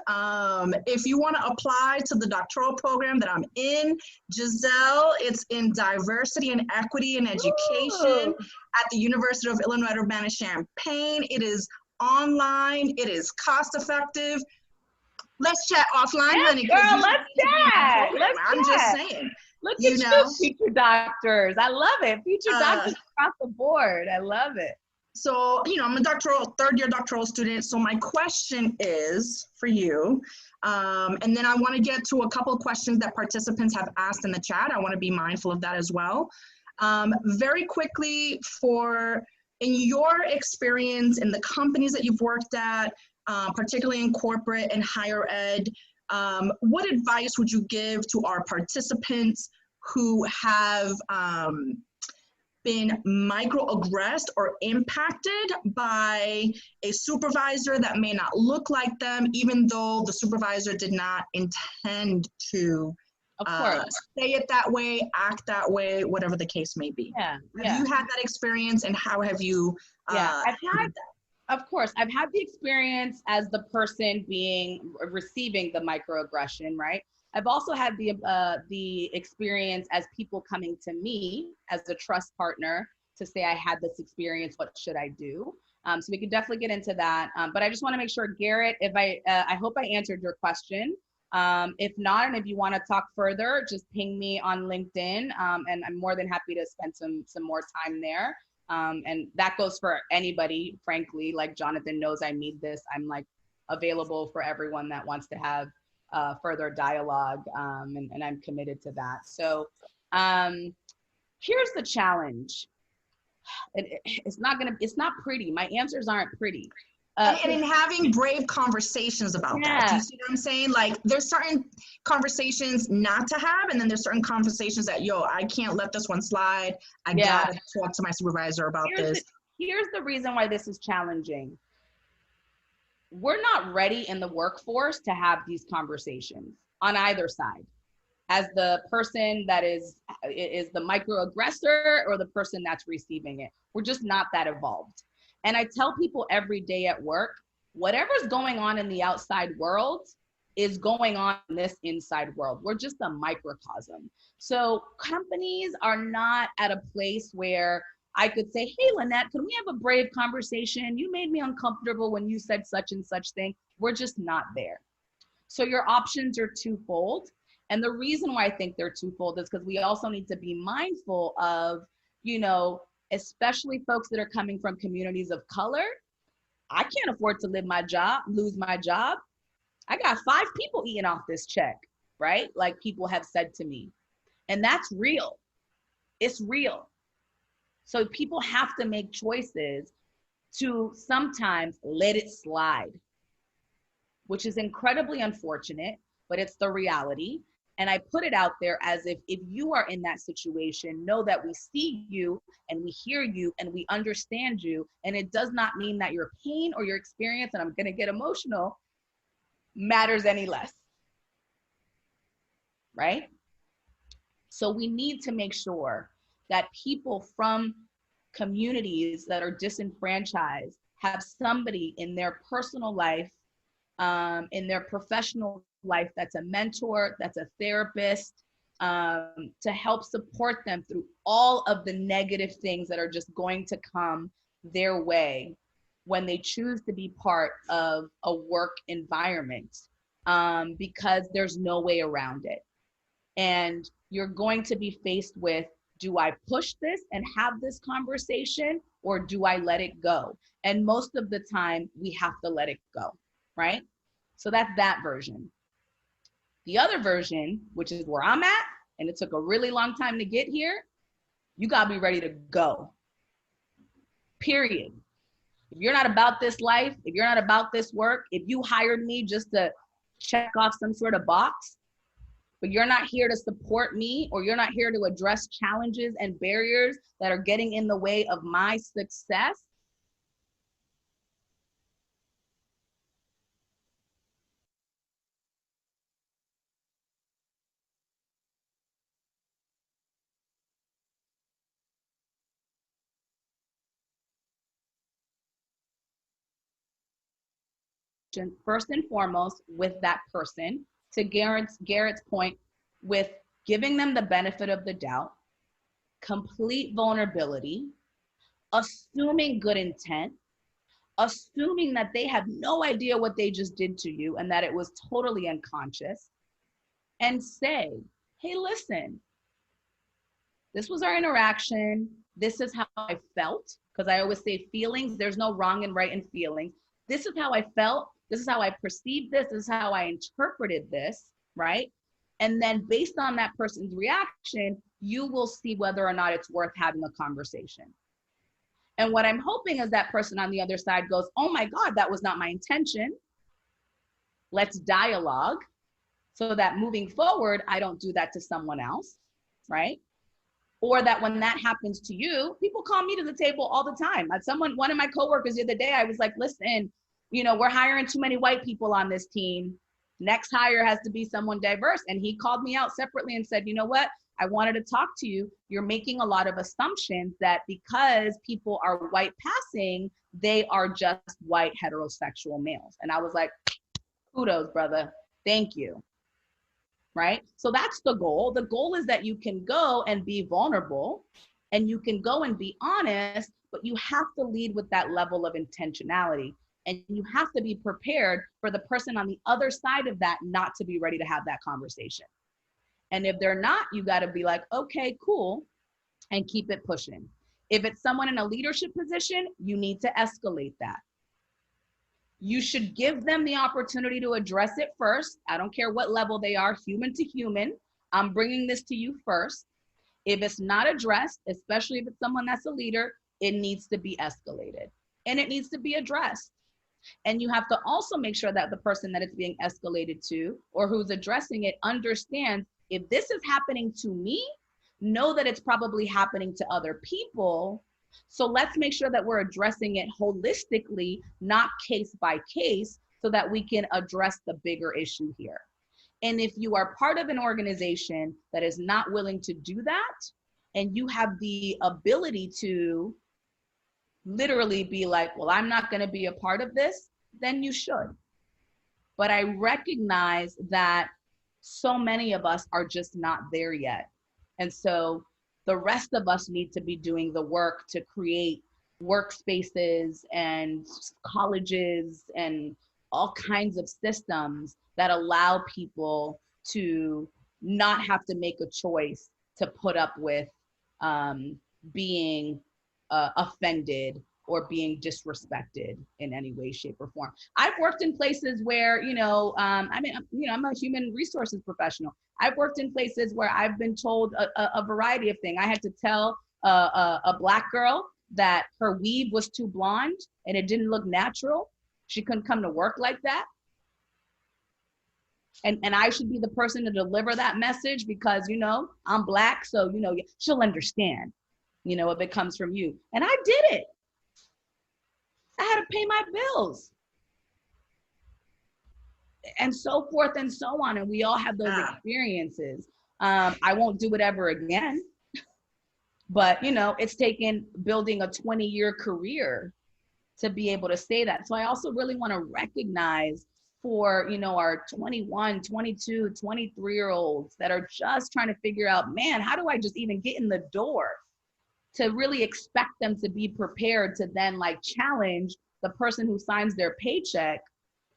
If you want to apply to the doctoral program that I'm in, Giselle, it's in diversity and equity and education at the University of Illinois Urbana-Champaign. It is online. It is cost effective. Let's chat offline, honey. Girl, let's chat. I'm just saying. Look at you, future doctors. I love it. Future doctors across the board. I love it. So, I'm a third-year doctoral student. So my question is for you, and then I want to get to a couple of questions that participants have asked in the chat. I want to be mindful of that as well. Very quickly, in your experience in the companies that you've worked at, particularly in corporate and higher ed, what advice would you give to our participants who have been microaggressed or impacted by a supervisor that may not look like them, even though the supervisor did not intend to say it that way, act that way, whatever the case may be? Have you had that experience, and how have you Of course, I've had the experience as the person receiving the microaggression, right? I've also had the experience as people coming to me as a trust partner to say, I had this experience, what should I do? So we could definitely get into that. But I just want to make sure, Garrett, if I hope I answered your question. If not, and if you want to talk further, just ping me on LinkedIn, and I'm more than happy to spend some more time there. And that goes for anybody, frankly. Like Jonathan knows I need this. I'm like available for everyone that wants to have further dialogue, and I'm committed to that. So here's the challenge. It's not pretty. My answers aren't pretty. And in having brave conversations about that. Do you see what I'm saying? Like, there's certain conversations not to have, and then there's certain conversations that, I can't let this one slide. I gotta talk to my supervisor about this. Here's the reason why this is challenging. We're not ready in the workforce to have these conversations on either side. as the person that is the microaggressor or the person that's receiving it. We're just not that evolved. And I tell people every day at work, whatever's going on in the outside world is going on in this inside world. We're just a microcosm. So companies are not at a place where I could say, hey, Lynette, can we have a brave conversation? You made me uncomfortable when you said such and such thing. We're just not there. So your options are twofold. And the reason why I think they're twofold is because we also need to be mindful of, you know, especially folks that are coming from communities of color. I can't afford to lose my job. I got 5 people eating off this check, right? Like people have said to me. And that's real. It's real. So people have to make choices to sometimes let it slide, which is incredibly unfortunate, but it's the reality. And I put it out there as if you are in that situation, know that we see you and we hear you and we understand you. And it does not mean that your pain or your experience, and I'm gonna get emotional, matters any less, right? So we need to make sure that people from communities that are disenfranchised have somebody in their personal life, in their professional life, that's a mentor, that's a therapist, to help support them through all of the negative things that are just going to come their way when they choose to be part of a work environment, because there's no way around it. And you're going to be faced with, do I push this and have this conversation, or do I let it go? And most of the time we have to let it go, right? So that's that version. The other version, which is where I'm at, and it took a really long time to get here, you gotta be ready to go, period. If you're not about this life, if you're not about this work, if you hired me just to check off some sort of box, but you're not here to support me, or you're not here to address challenges and barriers that are getting in the way of my success, first and foremost with that person, to Garrett's point, with giving them the benefit of the doubt, complete vulnerability, assuming good intent, assuming that they have no idea what they just did to you and that it was totally unconscious, and say, hey, listen, this was our interaction. This is how I felt, because I always say feelings, there's no wrong and right in feelings. This is how I felt. This is how I perceived this. This is how I interpreted this, right? And then based on that person's reaction, you will see whether or not it's worth having a conversation. And what I'm hoping is that person on the other side goes, oh my God, that was not my intention. Let's dialogue so that moving forward, I don't do that to someone else, right? Or that when that happens to you, people call me to the table all the time. One of my coworkers the other day, I was like, listen, you know, we're hiring too many white people on this team. Next hire has to be someone diverse. And he called me out separately and said, you know what? I wanted to talk to you. You're making a lot of assumptions that because people are white passing, they are just white heterosexual males. And I was like, kudos, brother. Thank you. Right? So that's the goal. The goal is that you can go and be vulnerable and you can go and be honest, but you have to lead with that level of intentionality. And you have to be prepared for the person on the other side of that not to be ready to have that conversation. And if they're not, you got to be like, okay, cool, and keep it pushing. If it's someone in a leadership position, you need to escalate that. You should give them the opportunity to address it first. I don't care what level they are, human to human. I'm bringing this to you first. If it's not addressed, especially if it's someone that's a leader, it needs to be escalated and it needs to be addressed. And you have to also make sure that the person that it's being escalated to or who's addressing it understands, if this is happening to me, know that it's probably happening to other people. So let's make sure that we're addressing it holistically, not case by case, so that we can address the bigger issue here. And if you are part of an organization that is not willing to do that, and you have the ability to literally be like, well, I'm not going to be a part of this, then you should. But I recognize that so many of us are just not there yet. And so the rest of us need to be doing the work to create workspaces and colleges and all kinds of systems that allow people to not have to make a choice to put up with being offended or being disrespected in any way, shape, or form. I've worked in places where, I'm a human resources professional. I've worked in places where I've been told a variety of things. I had to tell a Black girl that her weave was too blonde and it didn't look natural. She couldn't come to work like that. And I should be the person to deliver that message because, I'm Black, so, she'll understand, if it comes from you. And I did it. I had to pay my bills. And so forth and so on. And we all have those experiences. I won't do it ever again. But, it's taken building a 20-year career to be able to say that. So I also really want to recognize for, our 21, 22, 23-year-olds that are just trying to figure out, man, how do I just even get in the door? To really expect them to be prepared to then challenge the person who signs their paycheck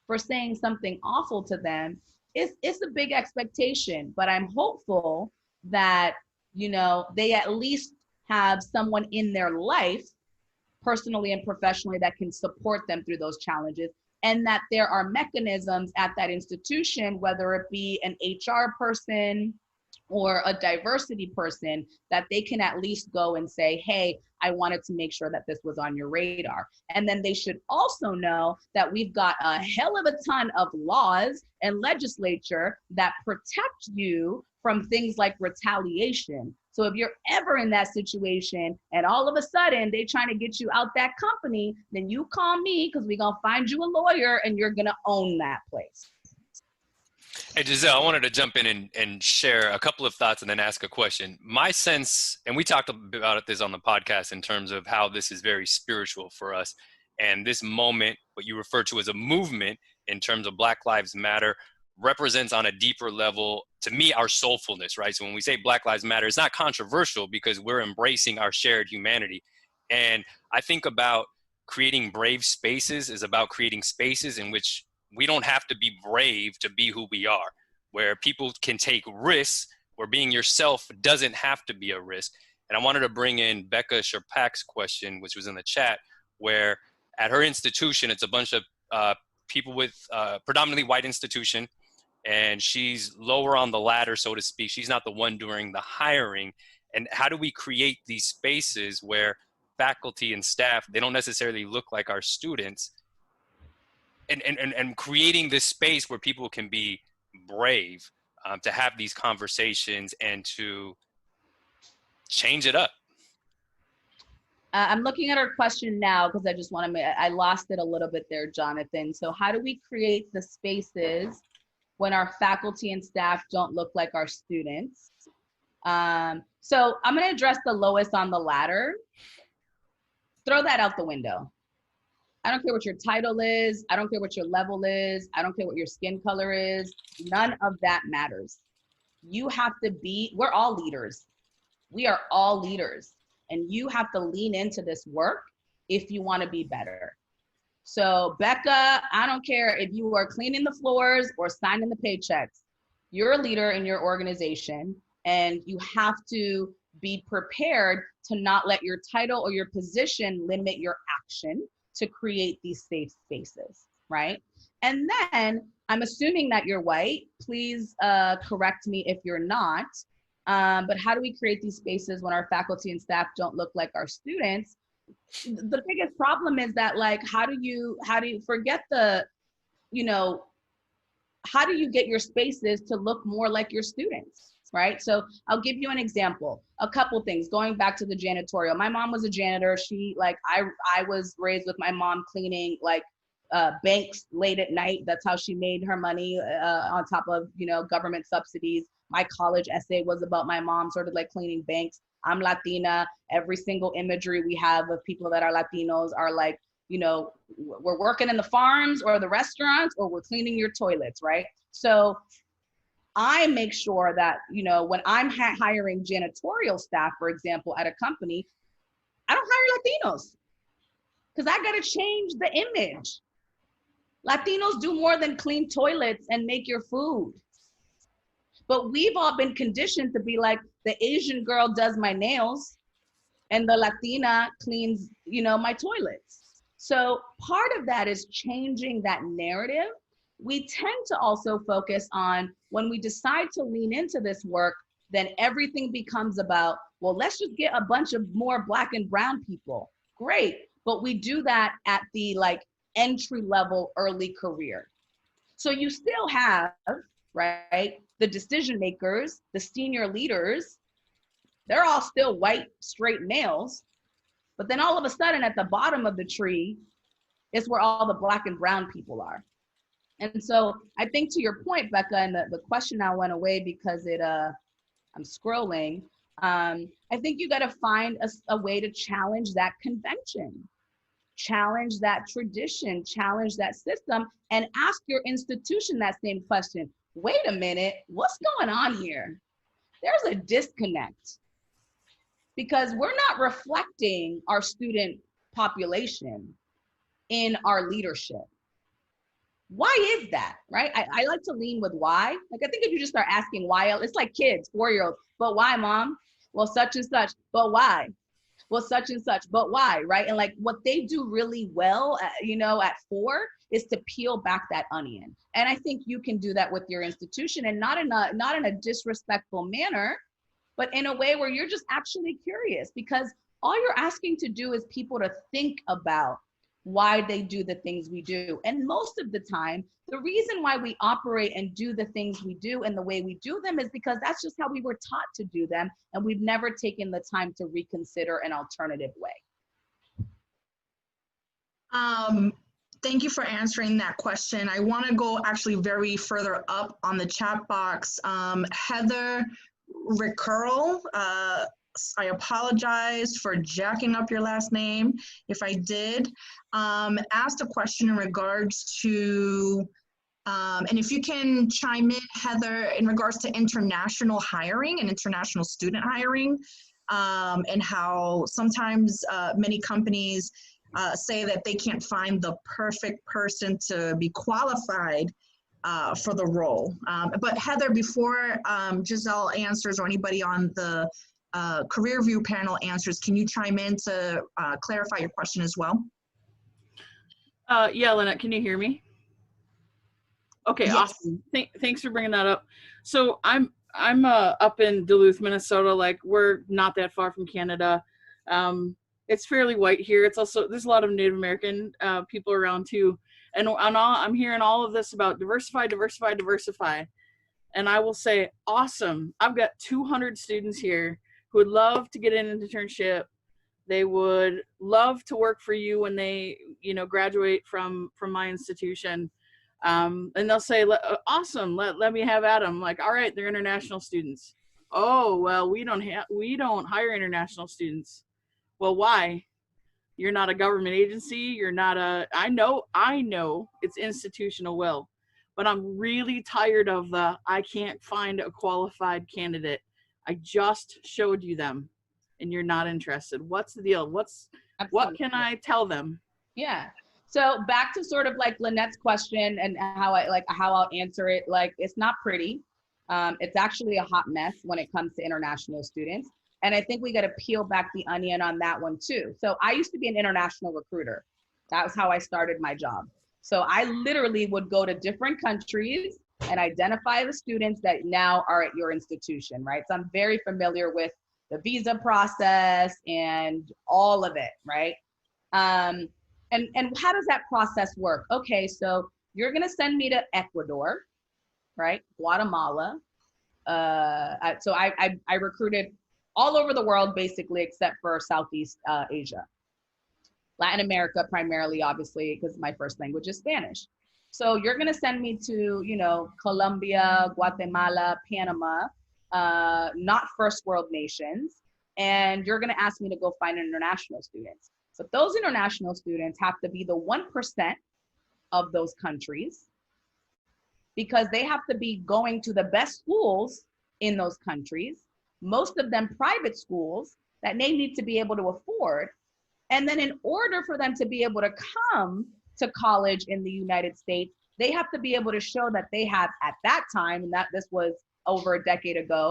for saying something awful to them. It's a big expectation, but I'm hopeful that, they at least have someone in their life, personally and professionally, that can support them through those challenges, and that there are mechanisms at that institution, whether it be an HR person or a diversity person, that they can at least go and say, hey, I wanted to make sure that this was on your radar. And then they should also know that we've got a hell of a ton of laws and legislature that protect you from things like retaliation. So if you're ever in that situation and all of a sudden they're trying to get you out that company, then you call me because we're going to find you a lawyer and you're going to own that place. Hey, Giselle, I wanted to jump in and share a couple of thoughts and then ask a question. My sense, and we talked about this on the podcast in terms of how this is very spiritual for us. And this moment, what you refer to as a movement in terms of Black Lives Matter, represents on a deeper level, to me, our soulfulness, right? So when we say Black Lives Matter, it's not controversial because we're embracing our shared humanity. And I think about creating brave spaces is about creating spaces in which we don't have to be brave to be who we are, where people can take risks, where being yourself doesn't have to be a risk. And I wanted to bring in Becca Sherpak's question, which was in the chat, where at her institution, it's a bunch of people with predominantly white institution, and she's lower on the ladder, so to speak. She's not the one doing the hiring. And how do we create these spaces where faculty and staff, they don't necessarily look like our students, and creating this space where people can be brave to have these conversations and to change it up? I'm looking at our question now because I just want to I lost it a little bit there, Jonathan. So how do we create the spaces when our faculty and staff don't look like our students? So I'm going to address the lowest on the ladder. Throw that out the window. I don't care what your title is. I don't care what your level is. I don't care what your skin color is. None of that matters. You have to be, we're all leaders. We are all leaders. And you have to lean into this work if you want to be better. So Becca, I don't care if you are cleaning the floors or signing the paychecks. You're a leader in your organization, and you have to be prepared to not let your title or your position limit your action to create these safe spaces, right? And then I'm assuming that you're white. Please correct me if you're not. But how do we create these spaces when our faculty and staff don't look like our students? The biggest problem is that, how do you forget the, how do you get your spaces to look more like your students, right? So I'll give you an example, a couple things, going back to the janitorial. My mom was a janitor. She, I was raised with my mom cleaning banks late at night. That's how she made her money, on top of, government subsidies. My college essay was about my mom sort of like cleaning banks. I'm Latina. Every single imagery we have of people that are Latinos are like, we're working in the farms or the restaurants, or we're cleaning your toilets, right? So I make sure that, when I'm hiring janitorial staff, for example, at a company, I don't hire Latinos, because I got to change the image. Latinos do more than clean toilets and make your food. But we've all been conditioned to be like, the Asian girl does my nails and the Latina cleans, my toilets. So part of that is changing that narrative. We tend to also focus on, when we decide to lean into this work, then everything becomes about, well, let's just get a bunch of more Black and brown people. Great. But we do that at the entry level early career. So you still have, right, the decision makers, the senior leaders, they're all still white, straight males. But then all of a sudden at the bottom of the tree is where all the Black and brown people are. And so I think, to your point, Becca, and the question now went away because I'm scrolling. I think you got to find a way to challenge that convention, challenge that tradition, challenge that system, and ask your institution that same question. Wait a minute, what's going on here? There's a disconnect, because we're not reflecting our student population in our leadership. Why is that, right? I like to lean with why. I think if you just start asking why, it's like kids, 4-year-olds, but why, mom? Well, such and such, but why? Well, such and such, but why, right? And what they do really well, at 4, is to peel back that onion. And I think you can do that with your institution, and not in a disrespectful manner, but in a way where you're just actually curious, because all you're asking to do is people to think about why they do the things we do. And most of the time, the reason why we operate and do the things we do and the way we do them is because that's just how we were taught to do them. And we've never taken the time to reconsider an alternative way. Thank you for answering that question. I want to go actually very further up on the chat box. Heather Recurl, I apologize for jacking up your last name if I did, asked a question in regards to, and if you can chime in, Heather, in regards to international hiring and international student hiring, and how sometimes many companies say that they can't find the perfect person to be qualified for the role. But Heather, before Giselle answers, or anybody on the Career View panel answers, can you chime in to clarify your question as well? Yeah, Lynette, can you hear me? Okay, yes. Awesome. Thanks for bringing that up. So I'm up in Duluth, Minnesota. We're not that far from Canada. It's fairly white here. It's also, there's a lot of Native American people around too. And I'm hearing all of this about diversify. And I will say, awesome. I've got 200 students here who would love to get an internship. They would love to work for you when they, graduate from my institution. And they'll say, awesome, let me have at them. All right, they're international students. Oh, well, we don't hire international students. Well, why? You're not a government agency. You're not I know it's institutional will, but I'm really tired of I can't find a qualified candidate. I just showed you them and you're not interested. What's the deal? What can I tell them? Yeah. So back to sort of Lynette's question and how I'll answer it. It's not pretty. It's actually a hot mess when it comes to international students. And I think we got to peel back the onion on that one too. So I used to be an international recruiter. That was how I started my job. So I literally would go to different countries and identify the students that now are at your institution, right? So I'm very familiar with the visa process and all of it, right? And how does that process work? Okay, so you're gonna send me to Ecuador, right? Guatemala. So I recruited all over the world, basically, except for Southeast Asia. Latin America primarily, obviously, because my first language is Spanish. So you're going to send me to, you know, Colombia, Guatemala, Panama, not first world nations. And you're going to ask me to go find international students. But those international students have to be the 1% of those countries, because they have to be going to the best schools in those countries, most of them private schools that they need to be able to afford. And then in order for them to be able to come to college in the United States, they have to be able to show that they have, at that time, and that this was over a decade ago,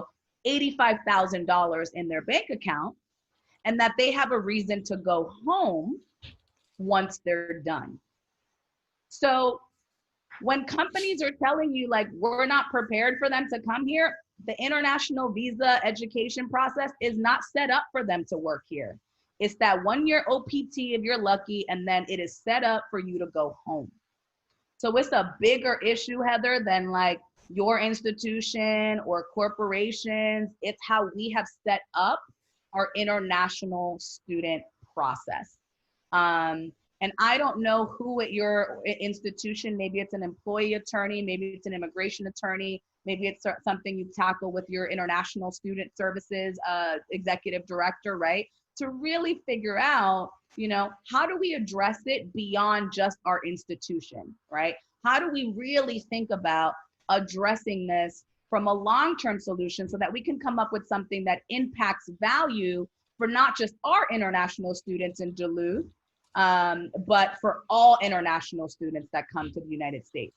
$85,000 in their bank account, and that they have a reason to go home once they're done. So when companies are telling you, like, we're not prepared for them to come here, the international visa education process is not set up for them to work here. It's that 1 year OPT if you're lucky, and then it is set up for you to go home. So it's a bigger issue, Heather, than like your institution or corporations. It's how we have set up our international student process. And I don't know who at your institution, maybe it's an employee attorney, maybe it's an immigration attorney, maybe it's something you tackle with your international student services executive director, right? To really figure out, you know, how do we address it beyond just our institution, right? How do we really think about addressing this from a long-term solution so that we can come up with something that impacts value for not just our international students in Duluth, but for all international students that come to the United States?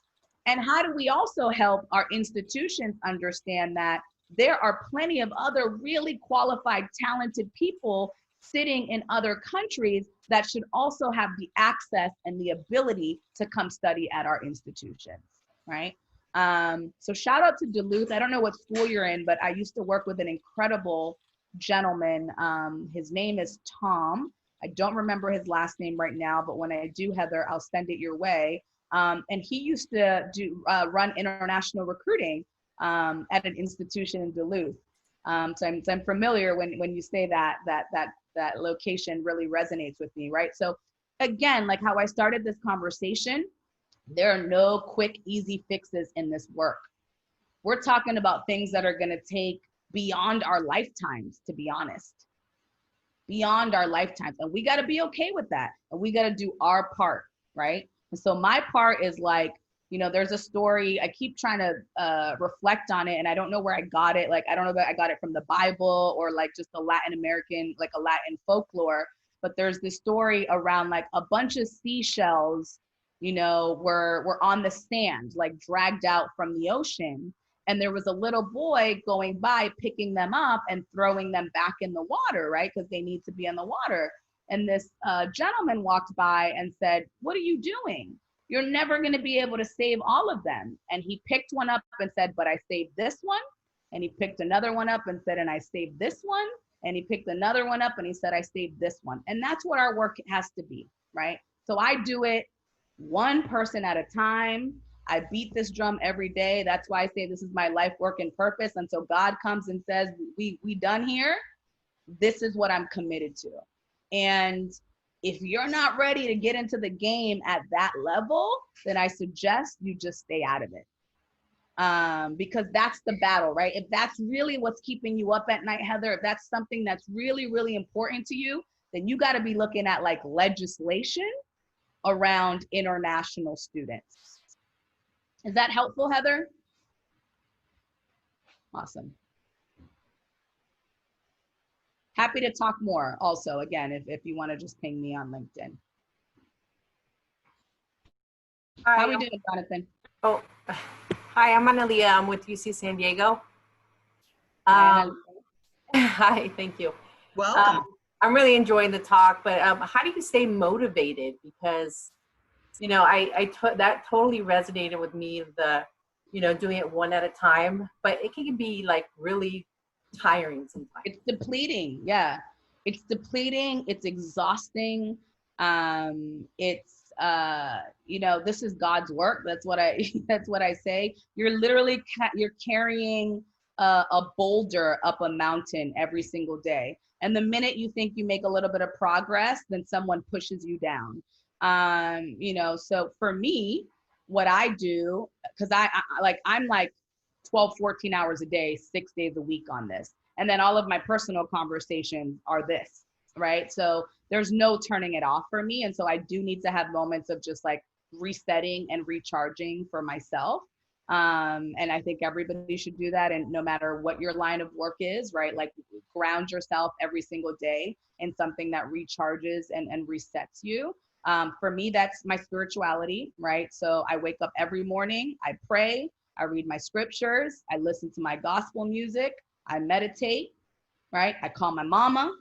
And how do we also help our institutions understand that there are plenty of other really qualified, talented people sitting in other countries that should also have the access and the ability to come study at our institutions, right? So shout out to Duluth. I don't know what school you're in, but I used to work with an incredible gentleman. His name is Tom. I don't remember his last name right now, but when I do, Heather, I'll send it your way. And he used to run international recruiting at an institution in Duluth. So I'm familiar when you say that location really resonates with me, right? So again, like how I started this conversation, there are no quick, easy fixes in this work. We're talking about things that are gonna take beyond our lifetimes, to be honest. Beyond our lifetimes. And we gotta be okay with that. And we gotta do our part, right? And so my part is like, you know, there's a story, I keep trying to reflect on it, and I don't know where I got it. Like, I don't know if I got it from the Bible or like just a Latin American, like a Latin folklore, but there's this story around like a bunch of seashells, you know, were on the sand, like dragged out from the ocean. And there was a little boy going by, picking them up and throwing them back in the water, right? Because they need to be in the water. And this gentleman walked by and said, "What are you doing? You're never going to be able to save all of them." And he picked one up and said, "But I saved this one." And he picked another one up and said, "And I saved this one." And he picked another one up and he said, "I saved this one." And that's what our work has to be, right? So I do it one person at a time. I beat this drum every day. That's why I say this is my life, work, and purpose. Until God comes and says, we done here, this is what I'm committed to. And if you're not ready to get into the game at that level, then I suggest you just stay out of it. Because that's the battle, right? If that's really what's keeping you up at night, Heather, if that's something that's really, really important to you, then you got to be looking at like legislation around international students. Is that helpful, Heather? Awesome. Happy to talk more also, again, if you want to just ping me on LinkedIn. Hi, how are we doing, Jonathan? Oh, hi, I'm Analia. I'm with UC San Diego. Hi, hi, thank you. Welcome. I'm really enjoying the talk, but how do you stay motivated? Because, you know, that totally resonated with me, you know, doing it one at a time, but it can be like really tiring sometimes. It's depleting. Yeah. It's depleting. It's exhausting. It's, you know, this is God's work. That's what I say. You're literally, you're carrying a boulder up a mountain every single day. And the minute you think you make a little bit of progress, then someone pushes you down. You know, so for me, what I do, because I'm like 12, 14 hours a day, 6 days a week on this. And then all of my personal conversations are this, right? So there's no turning it off for me. And so I do need to have moments of just like resetting and recharging for myself. And I think everybody should do that. And no matter what your line of work is, right? Like ground yourself every single day in something that recharges and resets you. For me, that's my spirituality, right? So I wake up every morning, I pray, I read my scriptures, I listen to my gospel music, I meditate, right? I call my mama,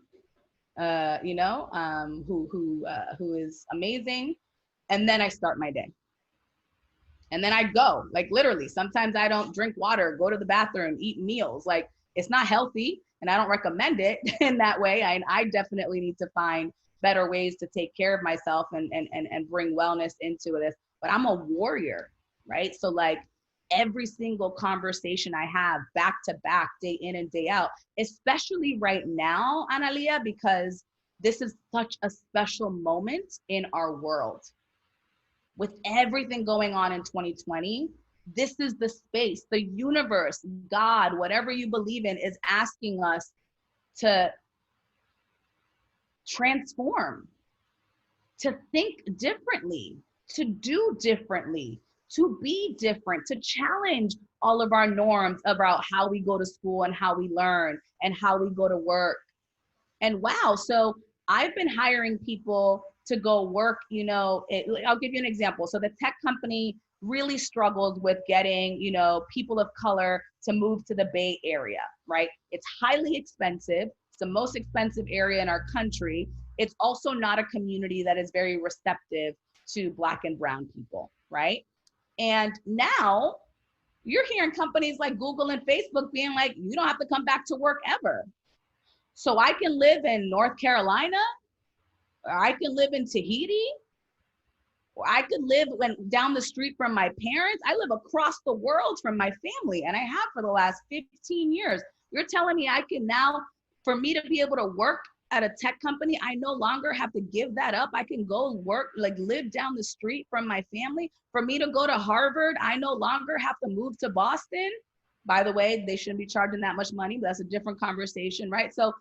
you know, who is amazing. And then I start my day. And then I go, like literally, sometimes I don't drink water, go to the bathroom, eat meals. Like it's not healthy and I don't recommend it in that way. I definitely need to find better ways to take care of myself and bring wellness into this. But I'm a warrior, right? So like every single conversation I have back to back, day in and day out, especially right now, Analia, because this is such a special moment in our world. With everything going on in 2020, this is the space, the universe, God, whatever you believe in, is asking us to transform, to think differently, to do differently, to be different, to challenge all of our norms about how we go to school and how we learn and how we go to work. And wow, so I've been hiring people to go work, you know, I'll give you an example. So the tech company really struggled with getting, you know, people of color to move to the Bay Area, right? It's highly expensive. It's the most expensive area in our country. It's also not a community that is very receptive to Black and brown people, right? And now you're hearing companies like Google and Facebook being like, you don't have to come back to work ever. So I can live in North Carolina, or I can live in Tahiti, or I could live down the street from my parents. I live across the world from my family, and I have for the last 15 years. You're telling me I can now, for me to be able to work at a tech company, I no longer have to give that up. I can go work, like live down the street from my family. For me to go to Harvard, I no longer have to move to Boston. By the way, they shouldn't be charging that much money, but that's a different conversation, right? So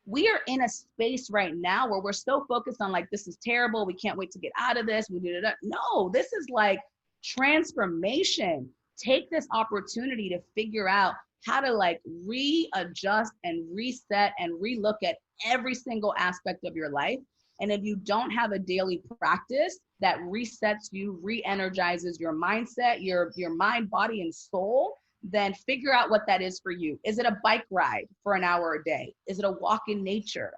we are in a space right now where we're so focused on like, this is terrible, we can't wait to get out of this. No, this is like transformation. Take this opportunity to figure out how to like readjust and reset and relook at every single aspect of your life. And if you don't have a daily practice that resets you, re-energizes your mindset, your mind, body, and soul, then figure out what that is for you. Is it a bike ride for an hour a day? Is it a walk in nature?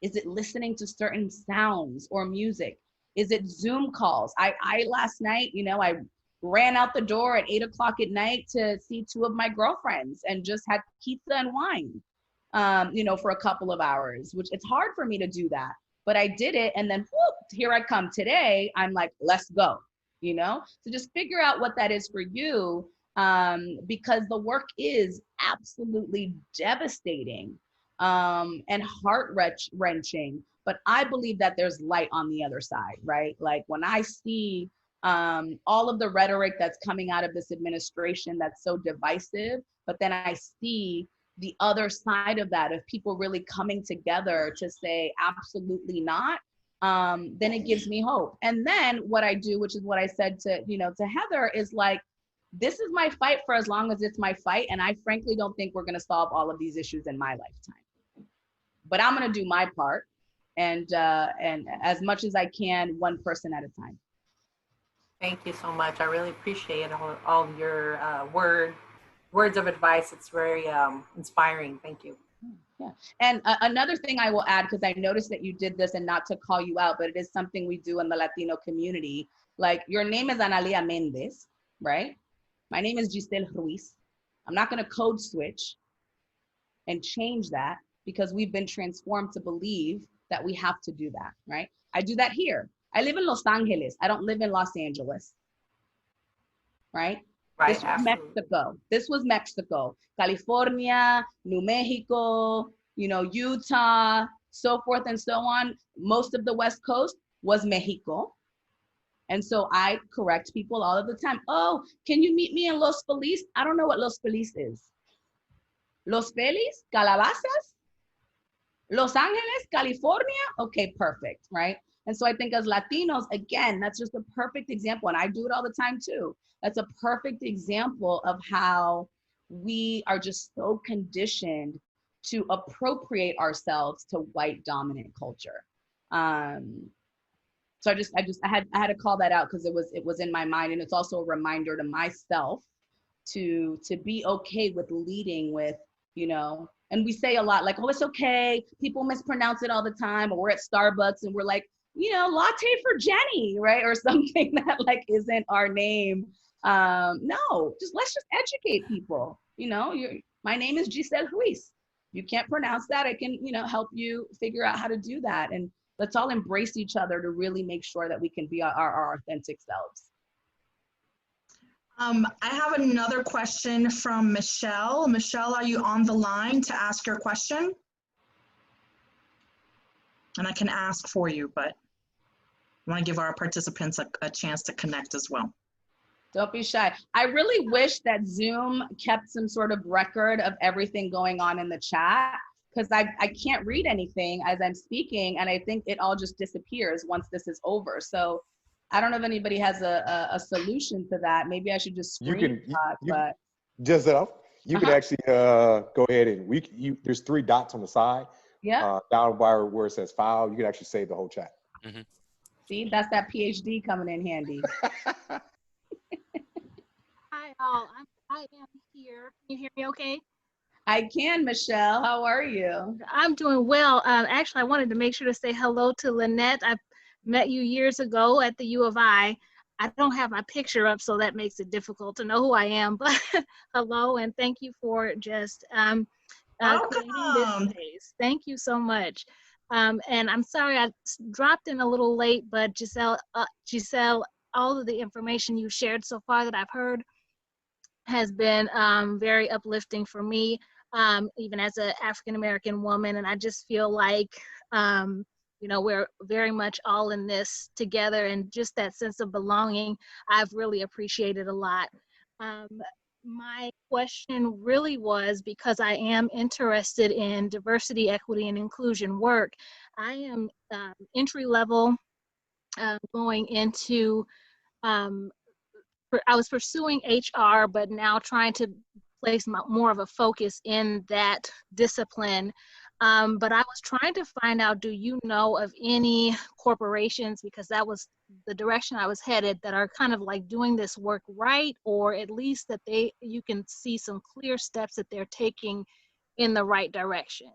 Is it listening to certain sounds or music? Is it Zoom calls? I last night, you know, I ran out the door at 8 o'clock at night to see 2 of my girlfriends and just had pizza and wine, you know, for a couple of hours, which it's hard for me to do that, but I did it. And then whoop, here I come today. I'm like, let's go, you know? So just figure out what that is for you. Because the work is absolutely devastating and heart-wrenching, but I believe that there's light on the other side, right? Like when I see all of the rhetoric that's coming out of this administration that's so divisive, but then I see the other side of that, of people really coming together to say absolutely not, then it gives me hope. And then what I do, which is what I said to, you know, to Heather, is like, this is my fight for as long as it's my fight. And I frankly don't think we're going to solve all of these issues in my lifetime. But I'm going to do my part and as much as I can, one person at a time. Thank you so much. I really appreciate all your words of advice. It's very inspiring. Thank you. Yeah. And another thing I will add, because I noticed that you did this, and not to call you out, but it is something we do in the Latino community. Like, your name is Analia Mendez, right? My name is Giselle Ruiz. I'm not going to code switch and change that, because we've been transformed to believe that we have to do that, right? I do that here. I live in Los Angeles. I don't live in Los Angeles, right? Right, This was Mexico. This was Mexico, California, New Mexico, Utah, so forth and so on. Most of the West Coast was Mexico. And so I correct people all of the time. Oh, can you meet me in Los Feliz? I don't know what Los Feliz is. Los Feliz, Calabazas, Los Angeles, California. Okay, perfect, right? And so I think as Latinos, again, that's just a perfect example. And I do it all the time too. That's a perfect example of how we are just so conditioned to appropriate ourselves to white dominant culture. So I had to call that out because it was in my mind, and it's also a reminder to myself to be okay with leading with, and we say a lot like, oh, it's okay, people mispronounce it all the time, or we're at Starbucks and we're like, latte for Jenny, right? Or something that like isn't our name. No, let's just educate people. My name is Giselle Ruiz. You can't pronounce that. I can, help you figure out how to do that. And let's all embrace each other to really make sure that we can be our authentic selves. I have another question from Michelle. Michelle, are you on the line to ask your question? And I can ask for you, but I want to give our participants a chance to connect as well. Don't be shy. I really wish that Zoom kept some sort of record of everything going on in the chat, because I can't read anything as I'm speaking, and I think it all just disappears once this is over. So I don't know if anybody has a solution to that. Maybe I should just screenshot. But Giselle, you can actually go ahead and there's 3 dots on the side. Yeah. Down by where it says file, you can actually save the whole chat. Mm-hmm. See, that's that PhD coming in handy. Hi all, I am here. Can you hear me okay? I can, Michelle. How are you? I'm doing well. Actually, I wanted to make sure to say hello to Lynette. I met you years ago at the U of I. I don't have my picture up, so that makes it difficult to know who I am, but hello, and thank you for just creating this space. Thank you so much. And I'm sorry I dropped in a little late, but Giselle, all of the information you shared so far that I've heard has been very uplifting for me, even as an African-American woman. And I just feel like, we're very much all in this together, and just that sense of belonging, I've really appreciated a lot. My question really was, because I am interested in diversity, equity, and inclusion work. I am entry level, going into, I was pursuing HR, but now trying to place more of a focus in that discipline. But I was trying to find out, do you know of any corporations, because that was the direction I was headed, that are kind of like doing this work right, or at least that you can see some clear steps that they're taking in the right direction?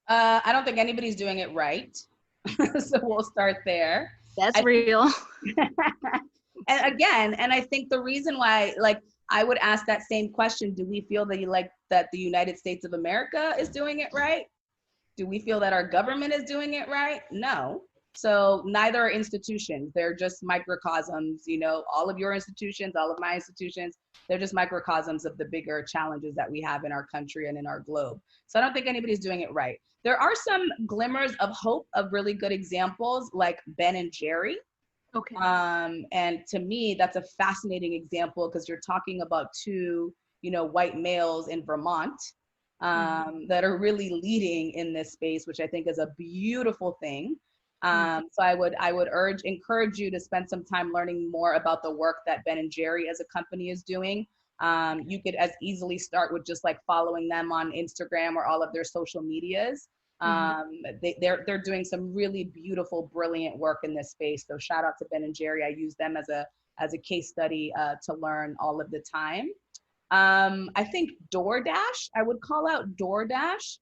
I don't think anybody's doing it right. So we'll start there. That's real. And again, I think the reason why, like, I would ask that same question: do we feel that the United States of America is doing it right? Do we feel that our government is doing it right? No. So neither are institutions. They're just microcosms. All of your institutions, all of my institutions, they're just microcosms of the bigger challenges that we have in our country and in our globe. So I don't think anybody's doing it right. There are some glimmers of hope of really good examples, like Ben and Jerry. Okay. And to me, that's a fascinating example, because you're talking about 2, white males in Vermont that are really leading in this space, which I think is a beautiful thing. So I would encourage you to spend some time learning more about the work that Ben and Jerry as a company is doing. You could as easily start with just like following them on Instagram or all of their social medias. They're doing some really beautiful, brilliant work in this space. So shout out to Ben and Jerry. I use them as a case study to learn all of the time. I think DoorDash, I would call out DoorDash,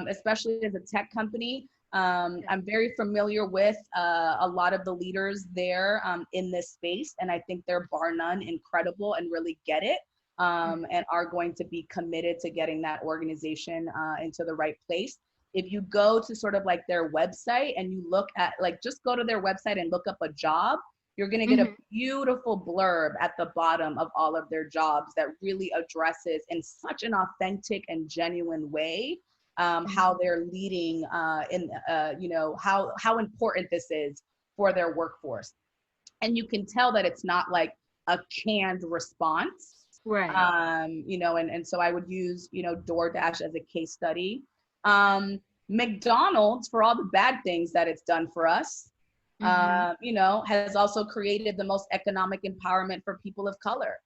especially as a tech company. I'm very familiar with a lot of the leaders there in this space, and I think they're bar none incredible and really get it, and are going to be committed to getting that organization into the right place. If you go to sort of like their website and you look at, like, just go to their website and look up a job, you're going to get a beautiful blurb at the bottom of all of their jobs that really addresses in such an authentic and genuine way how they're leading you know, how important this is for their workforce. And you can tell that it's not like a canned response. Right. You know, and so I would use, you know, DoorDash as a case study. McDonald's, for all the bad things that it's done for us, you know, has also created the most economic empowerment for people of color.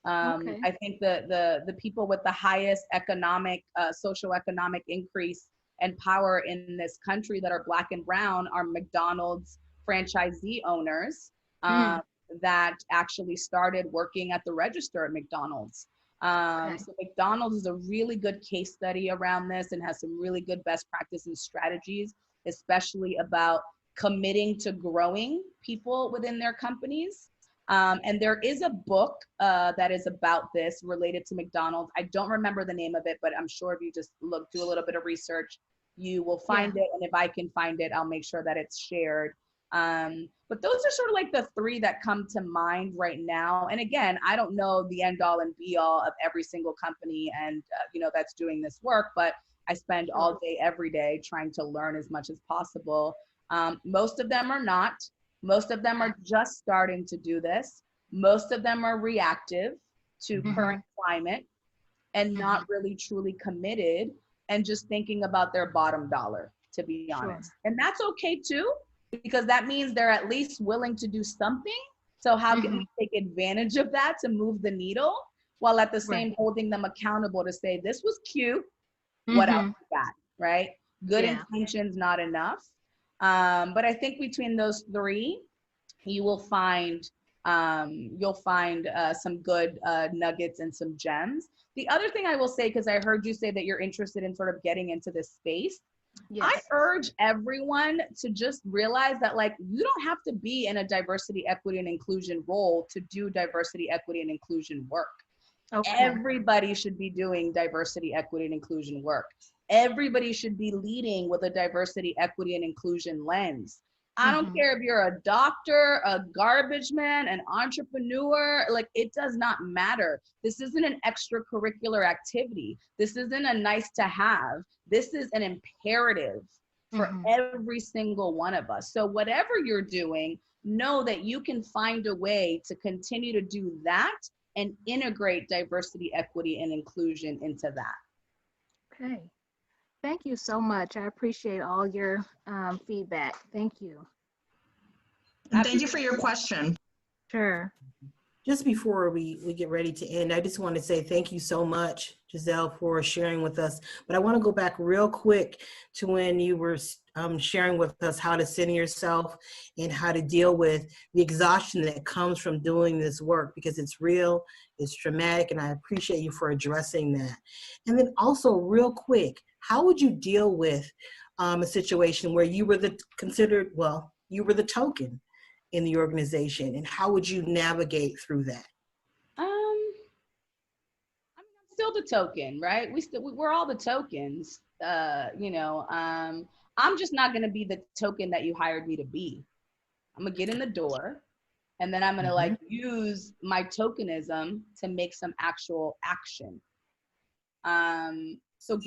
Okay. I think the people with the highest economic, socioeconomic increase and power in this country that are Black and brown are McDonald's franchisee owners that actually started working at the register at McDonald's. So McDonald's is a really good case study around this and has some really good best practices and strategies, especially about committing to growing people within their companies. And there is a book that is about this related to McDonald's. I don't remember the name of it, but I'm sure if you just do a little bit of research, you will find it. And if I can find it, I'll make sure that it's shared. But those are sort of like the three that come to mind right now. And again, I don't know the end all and be all of every single company and you know, that's doing this work, but I spend all day, every day trying to learn as much as possible. Most of them are not. Most of them are just starting to do this. Most of them are reactive to current climate and not really truly committed and just thinking about their bottom dollar, to be honest. And that's okay too, because that means they're at least willing to do something. So how can we take advantage of that to move the needle while at the same holding them accountable to say, this was cute, what else we got, right? Good intentions, not enough. But I think between those three, you will find some good nuggets and some gems. The other thing I will say, because I heard you say that you're interested in sort of getting into this space, I urge everyone to just realize that, like, you don't have to be in a diversity, equity, and inclusion role to do diversity, equity, and inclusion work. Everybody should be doing diversity, equity, and inclusion work. Everybody should be leading with a diversity, equity, and inclusion lens. I don't care if you're a doctor, a garbage man, an entrepreneur, like, it does not matter. This isn't an extracurricular activity. This isn't a nice to have. This is an imperative for every single one of us. So whatever you're doing, know that you can find a way to continue to do that and integrate diversity, equity, and inclusion into that. Okay. Thank you so much. I appreciate all your feedback. Thank you. And thank you for your question. Sure. Just before we get ready to end, I just want to say thank you so much, Giselle, for sharing with us. But I want to go back real quick to when you were sharing with us how to center yourself and how to deal with the exhaustion that comes from doing this work, because it's real, it's traumatic, and I appreciate you for addressing that. And then also real quick, how would you deal with a situation where you were you were the token in the organization, and how would you navigate through that? I mean, I'm still the token, right? We're all the tokens, you know. I'm just not gonna be the token that you hired me to be. I'm gonna get in the door, and then I'm gonna like use my tokenism to make some actual action. So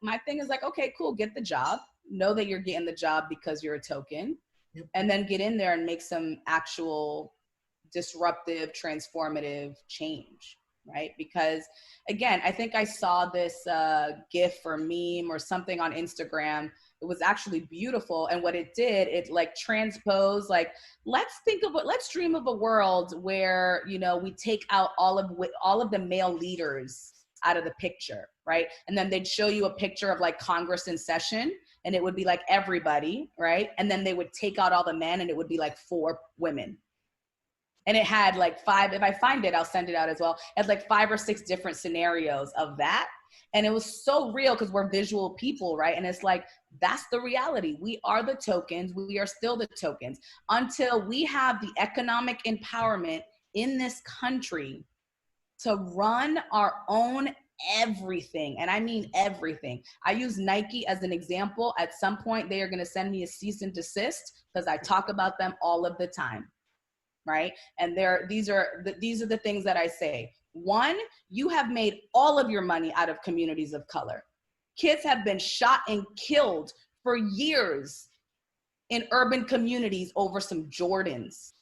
my thing is like, okay, cool, get the job. Know that you're getting the job because you're a token. And then get in there and make some actual disruptive, transformative change, right? Because again, I think I saw this GIF or meme or something on Instagram. It was actually beautiful. And what it did, it like transposed, like, let's dream of a world where, you know, we take out all of the male leaders out of the picture, right? And then they'd show you a picture of like Congress in session, and it would be like everybody, right? And then they would take out all the men, and it would be like 4 women. And it had like 5, if I find it, I'll send it out as well. It had like 5 or 6 different scenarios of that. And it was so real because we're visual people, right? And it's like, that's the reality. We are the tokens. We are still the tokens until we have the economic empowerment in this country to run our own everything. And I mean everything. I use Nike as an example. At some point, they are going to send me a cease and desist because I talk about them all of the time, right? And these are the things that I say. 1, you have made all of your money out of communities of color. Kids have been shot and killed for years in urban communities over some Jordans.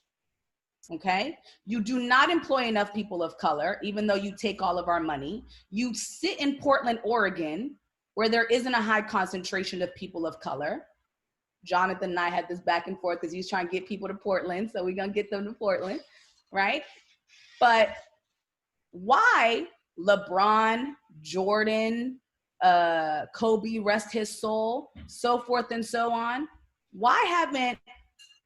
Okay? You do not employ enough people of color, even though you take all of our money. You sit in Portland, Oregon, where there isn't a high concentration of people of color. Jonathan and I had this back and forth because he's trying to get people to Portland, so we're gonna get them to Portland, right? But why LeBron, Jordan, Kobe, rest his soul, so forth and so on, why haven't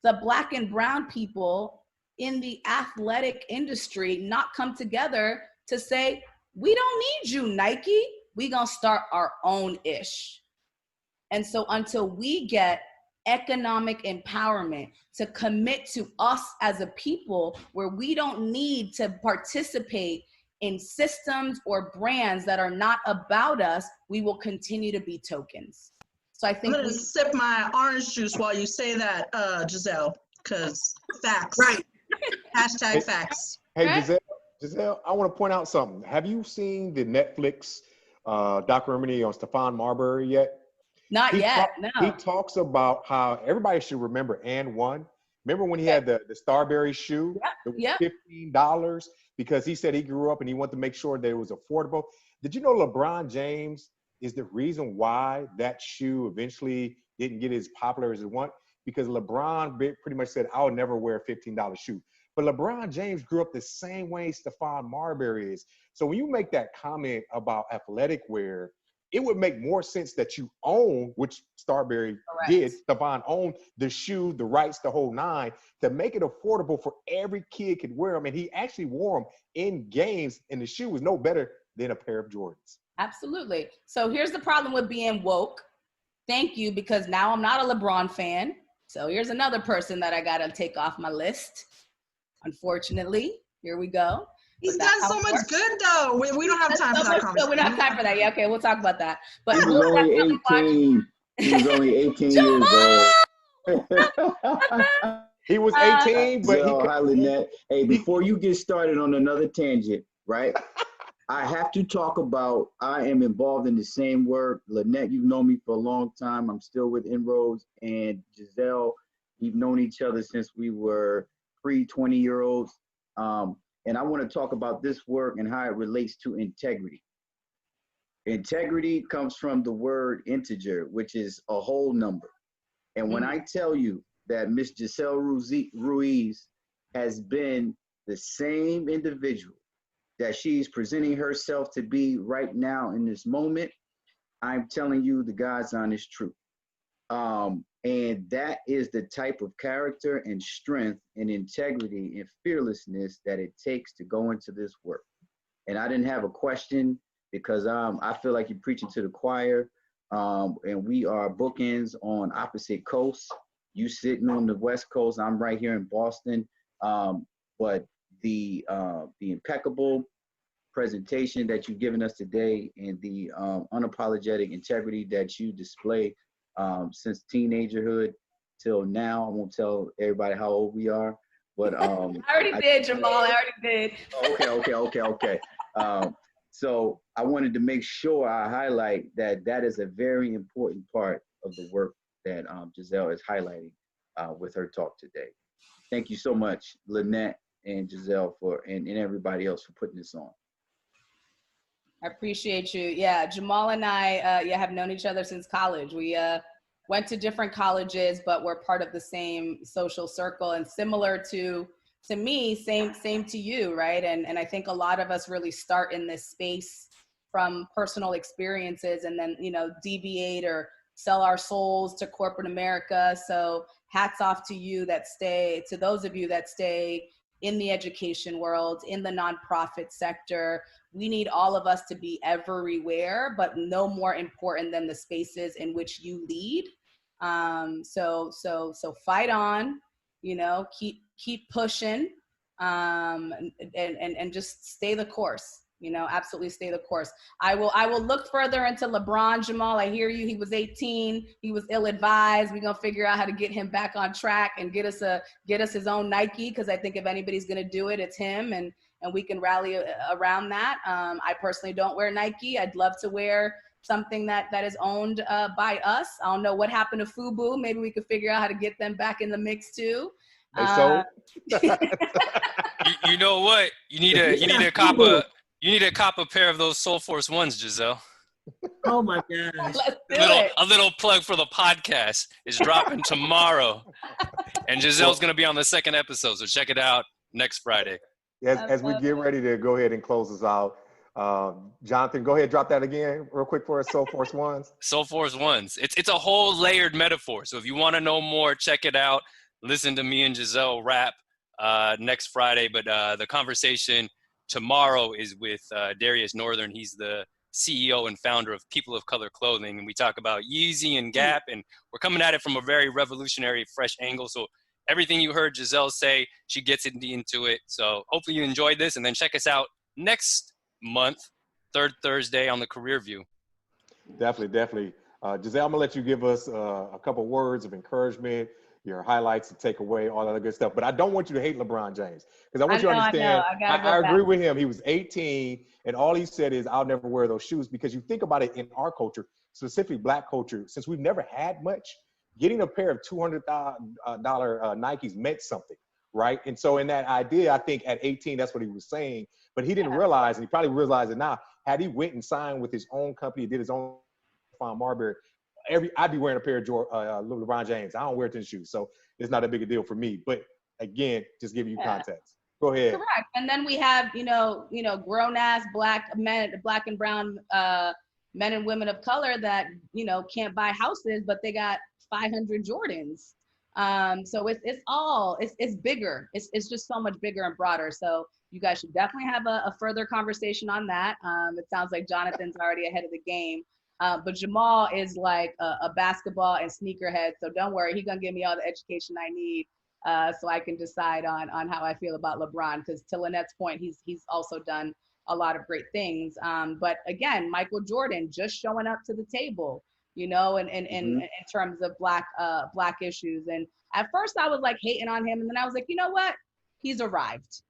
the Black and brown people in the athletic industry not come together to say, we don't need you, Nike, we gonna start our own ish? And so until we get economic empowerment to commit to us as a people where we don't need to participate in systems or brands that are not about us, we will continue to be tokens. So I think I'm gonna sip my orange juice while you say that, Giselle, because facts. Right. Hashtag facts. Hey, Okay. Giselle, I want to point out something. Have you seen the Netflix documentary on Stephon Marbury yet? Not yet, no. He talks about how everybody should remember And One. Remember when he had the Starberry shoe? Yep. $15 because he said he grew up and he wanted to make sure that it was affordable. Did you know LeBron James is the reason why that shoe eventually didn't get as popular as it wanted? Because LeBron pretty much said, I'll never wear a $15 shoe. But LeBron James grew up the same way Stephon Marbury is. So when you make that comment about athletic wear, it would make more sense that you own, which Starberry did, Stephon owned the shoe, the rights, the whole nine, to make it affordable for every kid could wear them. And he actually wore them in games, and the shoe was no better than a pair of Jordans. Absolutely. So here's the problem with being woke. Thank you, because now I'm not a LeBron fan. So here's another person that I got to take off my list. Unfortunately, here we go. He's done so much good, though. We don't have time for that conversation. We don't have time for that. Yeah, okay, we'll talk about that. But he was only 18. He was only 18 years old. He was 18, but hi, Lynette. Hey, before you get started on another tangent, right? I have to talk about, I am involved in the same work. Lynette, you've known me for a long time. I'm still with Inroads. And Giselle, we've known each other since we were pre-20-year-olds. And I want to talk about this work and how it relates to integrity. Integrity comes from the word integer, which is a whole number. And when I tell you that Miss Giselle Ruiz has been the same individual that she's presenting herself to be right now in this moment, I'm telling you the God's honest truth. And that is the type of character and strength and integrity and fearlessness that it takes to go into this work. And I didn't have a question because I feel like you're preaching to the choir. And we are bookends on opposite coasts. You sitting on the West Coast, I'm right here in Boston. But the impeccable presentation that you've given us today and the unapologetic integrity that you display since teenagerhood till now. I won't tell everybody how old we are, but I already did, Jamal. I already did. Okay. So I wanted to make sure I highlight that is a very important part of the work that Giselle is highlighting with her talk today. Thank you so much, Lynette and Giselle, and everybody else for putting this on. I appreciate you. Yeah, Jamal and I have known each other since college. We went to different colleges, but we're part of the same social circle, and similar to me, same to you, right? And I think a lot of us really start in this space from personal experiences and then, deviate or sell our souls to corporate America. So hats off to those of you that stay in the education world, in the nonprofit sector. We need all of us to be everywhere, but no more important than the spaces in which you lead. So fight on, keep pushing, and just stay the course. Absolutely stay the course. I will look further into LeBron. Jamal, I hear you. He was 18. He was ill-advised. We're gonna figure out how to get him back on track and get us his own Nike, because I think if anybody's gonna do it, it's him, and we can rally around that. I personally don't wear Nike. I'd love to wear something that is owned by us. I don't know what happened to FUBU. Maybe we could figure out how to get them back in the mix too. They sold. You know what? You need a cop a pair of those Soul Force ones, Giselle. Oh my gosh. Let's do it. A little plug for the podcast is dropping tomorrow. And Giselle's going to be on the second episode, so check it out next Friday. As we get ready to go ahead and close this out, Jonathan, go ahead, drop that again real quick for us, Soul Force Ones. Soul Force Ones. It's a whole layered metaphor. So if you want to know more, check it out. Listen to me and Giselle rap next Friday. But the conversation tomorrow is with Darius Northern. He's the CEO and founder of People of Color Clothing. And we talk about Yeezy and Gap. And we're coming at it from a very revolutionary, fresh angle. So everything you heard Giselle say, she gets into it. So hopefully you enjoyed this. And then check us out next month, third Thursday on the Career View. Definitely. Giselle, I'm gonna let you give us a couple words of encouragement, your highlights to take away, all that other good stuff. But I don't want you to hate LeBron James, because I want you to understand, I agree with him. He was 18, and all he said is, I'll never wear those shoes. Because you think about it in our culture, specifically Black culture, since we've never had much, getting a pair of $200 Nikes meant something, right? And so in that idea, I think at 18, that's what he was saying. But he didn't realize, and he probably realized it now, had he went and signed with his own company, did his own Farm Marbury, I'd be wearing a pair of LeBron James. I don't wear tennis shoes, so it's not a big a deal for me. But again, just give you context. Go ahead. Correct. And then we have, grown ass Black men, Black and brown men and women of color that, can't buy houses, but they got 500 Jordans. So it's bigger. It's just so much bigger and broader. So you guys should definitely have a further conversation on that. It sounds like Jonathan's already ahead of the game. But Jamal is like a basketball and sneakerhead. So don't worry, he's going to give me all the education I need so I can decide on how I feel about LeBron. Because to Lynette's point, he's also done a lot of great things. But again, Michael Jordan just showing up to the table, in terms of black issues. And at first I was like hating on him. And then I was like, you know what? He's arrived.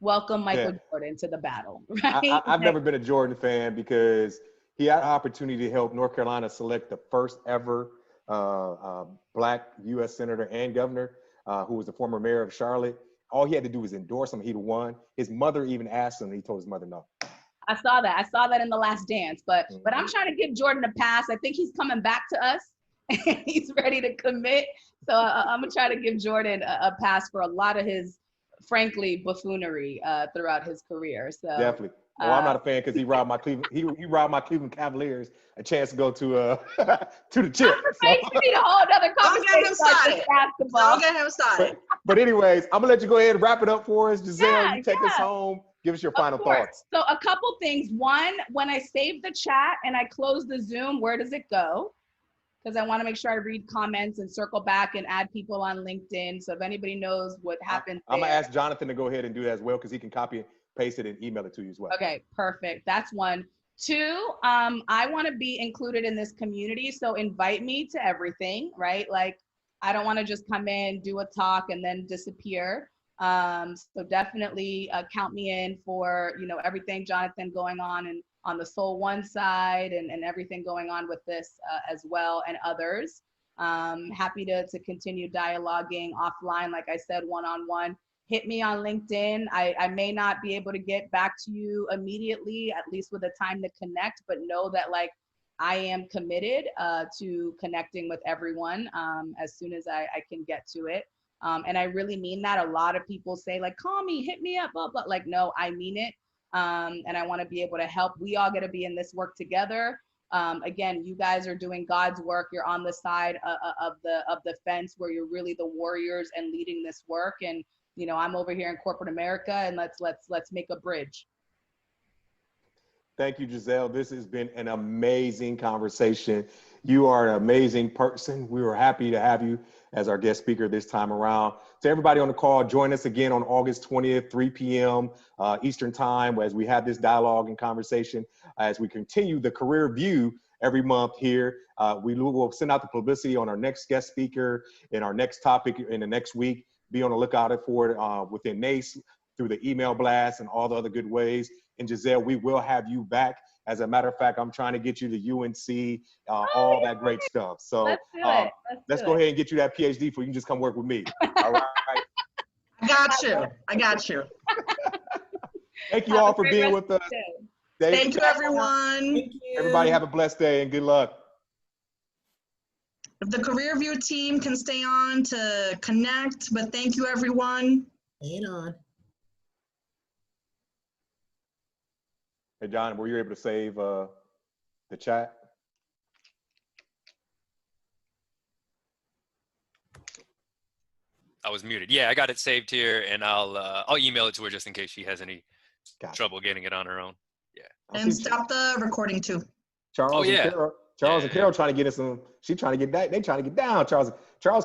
Welcome Michael Jordan to the battle. Right? I've never been a Jordan fan because he had an opportunity to help North Carolina select the first ever Black U.S. senator and governor, who was the former mayor of Charlotte. All he had to do was endorse him. He'd have won. His mother even asked him. He told his mother no. I saw that in The Last Dance. But I'm trying to give Jordan a pass. I think he's coming back to us. He's ready to commit. So I'm going to try to give Jordan a pass for a lot of his, frankly, buffoonery throughout his career. So definitely. Well, I'm not a fan because he robbed my Cleveland. He robbed my Cleveland Cavaliers a chance to go to the chip. We need a whole other conversation about basketball. Don't get him started. But anyways, I'm gonna let you go ahead and wrap it up for us, Giselle. You take us home. Give us your final thoughts. So a couple things. One, when I save the chat and I close the Zoom, where does it go? Because I want to make sure I read comments and circle back and add people on LinkedIn. So if anybody knows what happened, I'm gonna ask Jonathan to go ahead and do that as well, because he can copy it, paste it, and email it to you as well. Okay, perfect. That's one. Two, I want to be included in this community, so invite me to everything, right? Like, I don't want to just come in, do a talk, and then disappear. So definitely count me in for, everything, Jonathan, going on and on the Soul One side and everything going on with this as well, and others. Happy to continue dialoguing offline, like I said, one-on-one. Hit me on LinkedIn. I may not be able to get back to you immediately, at least with the time to connect, but know that I am committed to connecting with everyone as soon as I can get to it. And I really mean that. A lot of people say call me, hit me up, blah, blah. No, I mean it. And I want to be able to help. We all got to be in this work together. Again, you guys are doing God's work. You're on the side of the fence where you're really the warriors and leading this work. And I'm over here in corporate America, and let's make a bridge. Thank you, Giselle. This has been an amazing conversation. You are an amazing person. We were happy to have you as our guest speaker this time around. To everybody on the call, join us again on August 20th, 3 p.m. Eastern time, as we have this dialogue and conversation, as we continue the Career View every month here. We will send out the publicity on our next guest speaker and our next topic in the next week. Be on the lookout for it within NACE, through the email blast and all the other good ways. And Giselle, we will have you back As a matter of fact, I'm trying to get you to UNC, all that great stuff. So Let's do it. let's go ahead and get you that PhD before you can just come work with me. All right. I got you. Thank you all for being with us. Thank you, everyone. Thank you. Everybody have a blessed day and good luck. If the Career View team can stay on to connect, but thank you, everyone. Stay on. Hey, John, were you able to save the chat? I was muted. Yeah, I got it saved here, and I'll email it to her just in case she has any trouble getting it on her own. Yeah. And stop the recording too. Charles Oh, yeah. and Carol, and Carol trying to get us some. She's trying to get that. They trying to get down. Charles